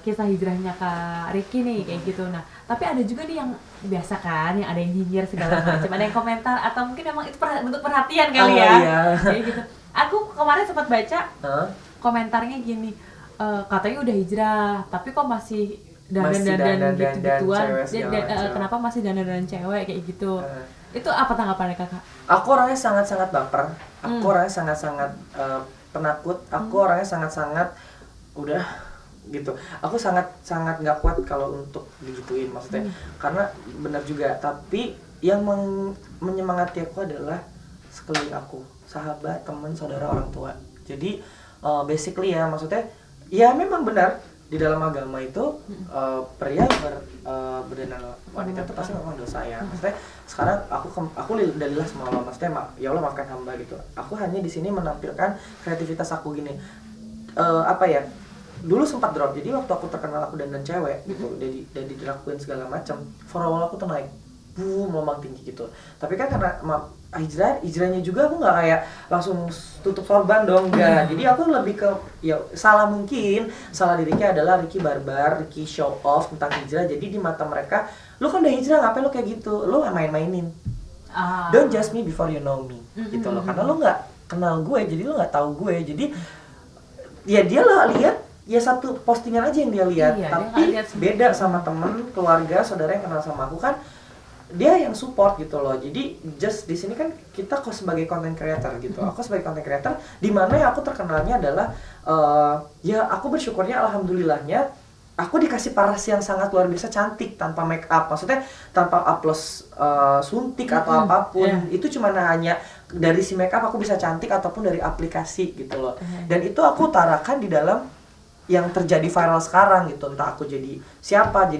kisah hijrahnya Kak Ricky nih kayak gitu. Nah, tapi ada juga nih yang biasa kan, yang ada yang nyinyir segala macam, ada yang komentar atau mungkin emang itu bentuk perhatian kali ya. Iya. Kayak gitu. Aku kemarin sempat baca Hah? komentarnya gini, katanya udah hijrah, tapi kok masih Masih dandan dandan gitu-gituan. cewek segala macam. Kenapa masih dandan cewek kayak gitu? Itu apa tanggapannya Kakak? Aku orangnya sangat-sangat baper. Aku orangnya sangat-sangat penakut. Aku orangnya sangat-sangat udah gitu. Aku sangat-sangat nggak kuat kalau untuk digituin maksudnya. Karena benar juga. Tapi yang menyemangati aku adalah sekeliling aku, sahabat, teman, saudara, orang tua. Jadi basically ya maksudnya ya memang benar di dalam agama itu pria berdandan wanita itu pasti memang dosa ya. Maksudnya sekarang aku dalilah sama Allah, maksudnya ya Allah maafkan hamba gitu. Aku hanya di sini menampilkan kreativitas aku gini. Apa ya? Dulu sempat drop. Jadi waktu aku terkenal aku dandan cewek gitu, dan dilakuin segala macam, follower aku tuh naik. Melombang tinggi gitu. Tapi kan karena hijrahnya juga aku nggak kayak langsung tutup sorban dong, enggak. Jadi aku lebih ke ya salah dirinya adalah Ricky barbar, Ricky show off tentang hijrah. Jadi di mata mereka, lu kan udah hijrah ngapain lu kayak gitu? Lu main-mainin. Don't judge me before you know me gitu loh. Karena lu nggak kenal gue, jadi lu nggak tahu gue. Jadi ya dia lah lihat ya satu postingan aja yang dia lihat, Iya, tapi dia lihat beda sama temen, keluarga, saudara yang kenal sama aku kan dia yang support gitu loh. Jadi just di sini kan kita kok sebagai content creator gitu. Aku sebagai content creator di mana ya aku terkenalnya adalah ya aku bersyukurnya alhamdulillahnya aku dikasih paras yang sangat luar biasa cantik tanpa make up. Maksudnya tanpa plus suntik atau apapun. Itu cuma hanya dari si make up aku bisa cantik ataupun dari aplikasi gitu loh. Dan itu aku utarakan di dalam yang terjadi viral sekarang gitu. Entah aku jadi siapa,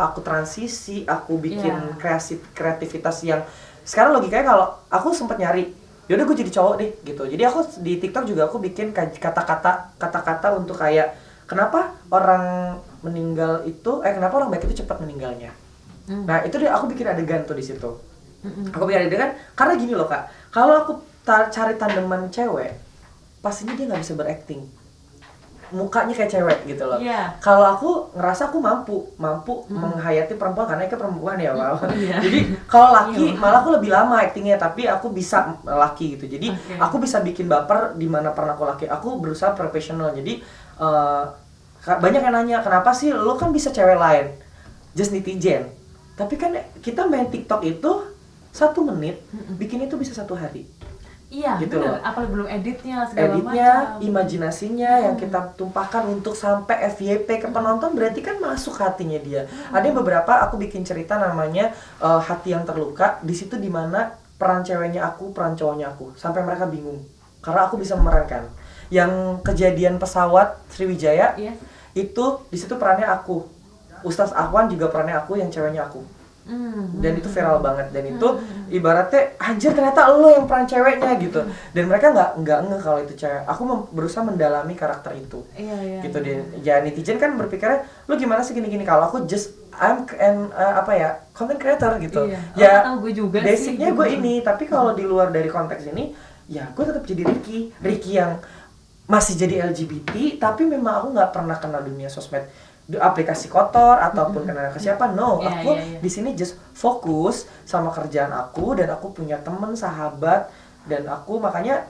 aku transisi, aku bikin kreativitas yang sekarang logikanya kalau aku sempat nyari, yaudah gue jadi cowok deh gitu. Jadi aku di TikTok juga aku bikin kata-kata untuk kayak kenapa orang meninggal itu kenapa orang baik itu cepat meninggalnya. Nah, itu dia aku bikin adegan tuh di situ. Aku bikin adegan karena gini loh Kak. Kalau aku cari tandeman cewek, pastinya dia nggak bisa berakting. Mukanya kayak cewek gitu loh. Kalau aku ngerasa aku mampu menghayati perempuan karena itu perempuan ya, wow. Jadi kalau laki malah aku lebih lama aktingnya, tapi aku bisa laki gitu. Jadi aku bisa bikin baper di mana pernah aku laki. Aku berusaha profesional. Jadi banyak yang nanya kenapa sih lo kan bisa cewek lain, just netizen. Tapi kan kita main TikTok itu 1 menit, bikin itu bisa 1 hari. Iya, gitu bener. loh. Apalagi belum editnya segala Editnya, macam. imajinasinya yang kita tumpahkan untuk sampai FYP ke penonton, berarti kan masuk hatinya dia. Ada yang beberapa aku bikin cerita namanya Hati yang Terluka. Di situ dimana peran ceweknya aku, peran cowoknya aku, sampai mereka bingung karena aku bisa memerankan. Yang kejadian pesawat Sriwijaya itu di situ perannya aku. Ustaz Ahwan juga perannya aku, yang ceweknya aku. Dan itu viral banget, dan itu ibaratnya anjir ternyata lo yang peran ceweknya gitu. Dan mereka nggak ngeh kalau itu cewek. Aku berusaha mendalami karakter itu. Gitu deh. Ya netizen kan berpikirnya lu gimana sih gini-gini, kalau aku just content creator gitu. Ya gue juga basicnya gue ini, tapi kalau di luar dari konteks ini ya gue tetap jadi Ricky yang masih jadi LGBT, tapi memang aku nggak pernah kenal dunia sosmed, aplikasi kotor ataupun kenal ke siapa. No, Iya, aku iya, iya. di sini just fokus sama kerjaan aku, dan aku punya teman, sahabat, dan aku makanya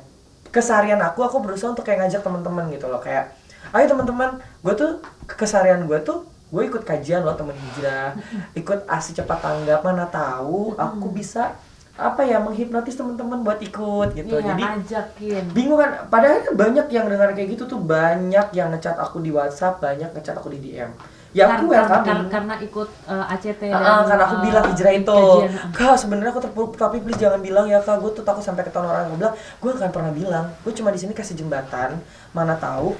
keseharian aku berusaha untuk kayak ngajak teman-teman gitu loh, kayak ayo teman-teman, gue tuh keseharian gue tuh gue ikut kajian loh temen hijrah, ikut ASI cepat tanggap, mana tahu aku bisa apa ya menghipnotis teman-teman buat ikut gitu. Iya, Jadi ngajakin. bingung kan, padahal kan banyak yang dengar kayak gitu tuh, banyak yang ngechat aku di WhatsApp, banyak ngechat aku di DM. Ya aku welcome karena ikut ACT karena aku bilang hijrah itu, kajian. Kak sebenarnya aku terpuruk, tapi please jangan bilang ya Kak, gue tuh takut sampai ketahuan orang. Gue bilang gue akan pernah bilang, gue cuma di sini kasih jembatan, mana tahu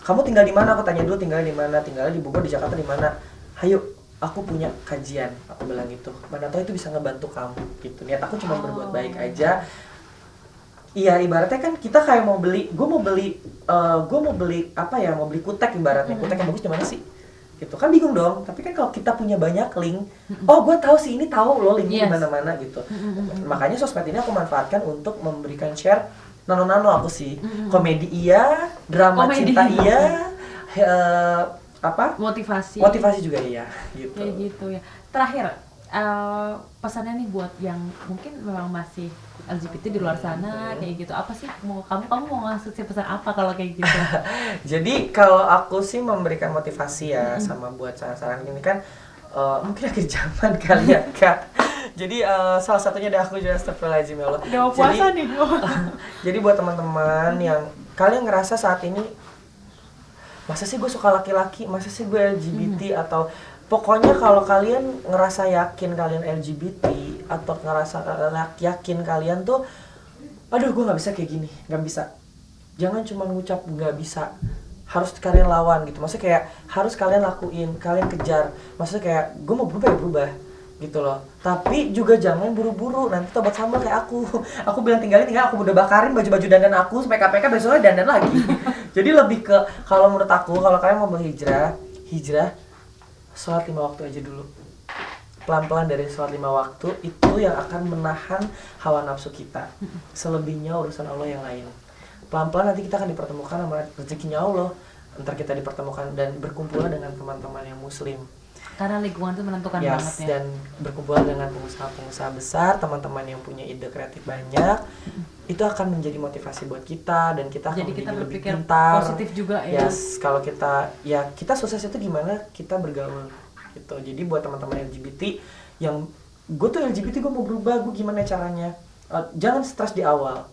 kamu tinggal di mana, aku tanya dulu tinggal di mana, tinggal di Bogor, di Jakarta, di mana, ayo aku punya kajian, aku bilang gitu, mana tahu itu bisa ngebantu kamu gitu. Niat aku cuma berbuat baik aja. Iya, ibaratnya kan kita kayak mau beli, gue mau beli apa ya, mau beli kutek ibaratnya, kutek yang bagus di mana sih? Gitu kan bingung dong. Tapi kan kalau kita punya banyak link, oh gue tahu sih ini, tahu loh linknya di mana-mana gitu. Makanya sosmed ini aku manfaatkan untuk memberikan share nano-nano aku sih. Komedi iya, drama cinta iya, apa? Motivasi juga iya gitu. Kayak gitu ya. Terakhir, pesannya nih buat yang mungkin memang masih LGBT di luar sana kayak gitu, apa sih mau kamu mau ngasih pesan apa kalau kayak gitu? Jadi kalau aku sih memberikan motivasi ya, sama buat saran-saran ini kan mungkin akhir zaman kali ya Kak. Jadi salah satunya dari aku juga, astagfirullahaladzim ya Allah. Udah puasa nih. Jadi buat teman-teman yang kalian ngerasa saat ini, masa sih gue suka laki-laki, masa sih gue LGBT, atau pokoknya kalau kalian ngerasa yakin kalian LGBT atau ngerasa yakin kalian tuh, aduh gue nggak bisa kayak gini, nggak bisa. Jangan cuma ngucap nggak bisa, harus kalian lawan gitu. Maksudnya kayak harus kalian lakuin, kalian kejar. Maksudnya kayak gue mau berubah ya berubah gitu loh. Tapi juga jangan buru-buru, nanti tobat sambal kayak aku. Aku bilang tinggal aku udah bakarin baju-baju dandan aku, PK besoknya dandan lagi. Jadi lebih ke, kalau menurut aku, kalau kalian mau berhijrah, sholat 5 waktu aja dulu. Pelan-pelan dari sholat 5 waktu, itu yang akan menahan hawa nafsu kita. Selebihnya urusan Allah yang lain. Pelan-pelan nanti kita akan dipertemukan sama rezekinya Allah. Ntar kita dipertemukan dan berkumpullah dengan teman-teman yang muslim. Karena lingkungan itu menentukan banget ya. Dan berkumpul dengan pengusaha-pengusaha besar, teman-teman yang punya ide kreatif banyak, itu akan menjadi motivasi buat kita, dan kita akan menjadi lebih pintar. Positif juga ya. Yes, kalau kita sukses itu gimana kita bergaul gitu. Jadi buat teman-teman LGBT yang gue tuh LGBT, gue mau berubah, gue gimana caranya? Jangan stres di awal.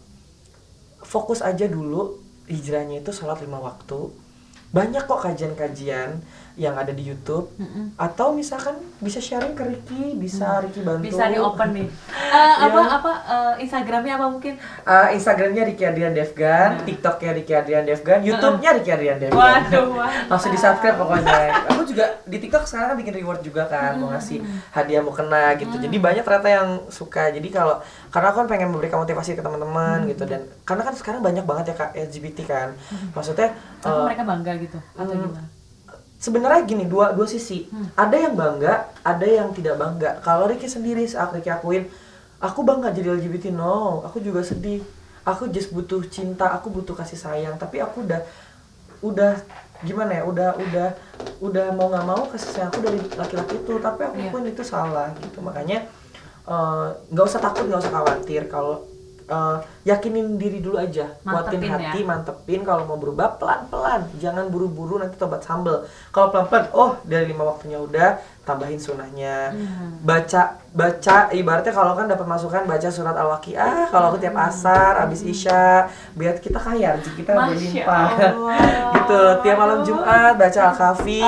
Fokus aja dulu, hijrahnya itu sholat 5 waktu. Banyak kok kajian-kajian yang ada di YouTube, atau misalkan bisa sharing ke Ricky, bisa Ricky bantu. Bisa di open nih. Instagramnya apa mungkin? Instagramnya Ricky Adrian Devgan, TikToknya Ricky Adrian Devgan, YouTube-nya Ricky Adrian Devgan. Waduh. Langsung di subscribe pokoknya. Aku juga di TikTok sekarang kan bikin reward juga kan, mau ngasih hadiah mau kena gitu. Jadi banyak ternyata yang suka. Jadi karena aku kan pengen memberikan motivasi ke teman-teman gitu, dan karena kan sekarang banyak banget ya Kak LGBT kan. Maksudnya mereka bangga gitu atau gimana? Sebenarnya gini, dua sisi. Ada yang bangga, ada yang tidak bangga. Kalau Ricky sendiri, saat Ricky akuin, aku bangga jadi LGBT, no, aku juga sedih. Aku just butuh cinta, aku butuh kasih sayang. Tapi aku udah gimana ya, udah mau nggak mau kasih sayang aku dari laki-laki itu. Tapi aku pun itu salah gitu. Makanya nggak usah takut, nggak usah khawatir. Kalau yakinin diri dulu aja, kuatin hati, mantepin. Kalau mau berubah pelan-pelan, jangan buru-buru nanti tobat sambel. Kalau pelan-pelan, dari 5 waktunya udah, tambahin sunahnya. Baca ibaratnya kalau kan dapat masukan, baca surat Al-Waqiah kalau aku tiap asar, abis isya, biar kita kaya, rezeki kita berlimpah. Gitu. Tiap malam Jumat baca Al-Kahfi.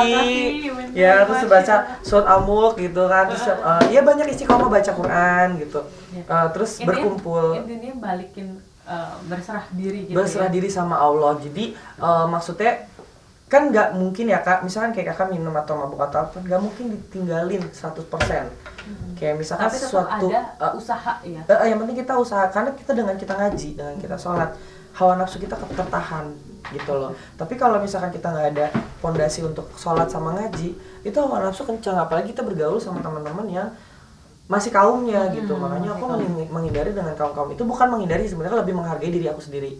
Ya, terus baca surat Al-Mulk gitu kan. Terus ya banyak istiqomah baca Quran gitu. Terus berkumpul. Intinya balikin berserah diri gitu. Berserah diri sama Allah. Jadi maksudnya kan nggak mungkin ya Kak, misalkan kayak Kakak minum atau mabuk atau apa, nggak mungkin ditinggalin 100%. Kayak misalkan tapi sesuatu ada usaha ya. Yang penting kita usaha, karena kita dengan kita ngaji, dengan kita sholat, hawa nafsu kita tertahan gitu loh. Tapi kalau misalkan kita nggak ada fondasi untuk sholat sama ngaji, itu hawa nafsu kencang. Apalagi kita bergaul sama teman-teman yang masih kaumnya gitu. Makanya aku menghindari dengan kaum-kaum itu, bukan menghindari, sebenarnya lebih menghargai diri aku sendiri.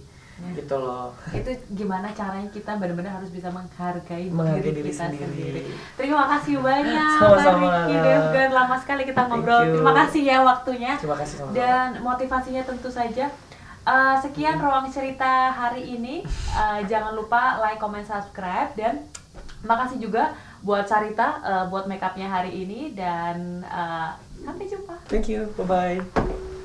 gitu loh. Itu gimana caranya kita benar-benar harus bisa menghargai Diri kita sendiri. sendiri. Terima kasih banyak Sama-sama, Kak Ricky Nana. Devgan, lama sekali kita ngobrol. you. Terima kasih ya waktunya. Terima kasih sama-sama. Dan motivasinya tentu saja. Sekian ruang cerita hari ini. Jangan lupa like, comment, subscribe, dan makasih juga buat Sarita buat makeupnya hari ini, dan sampai jumpa. Thank you, bye bye.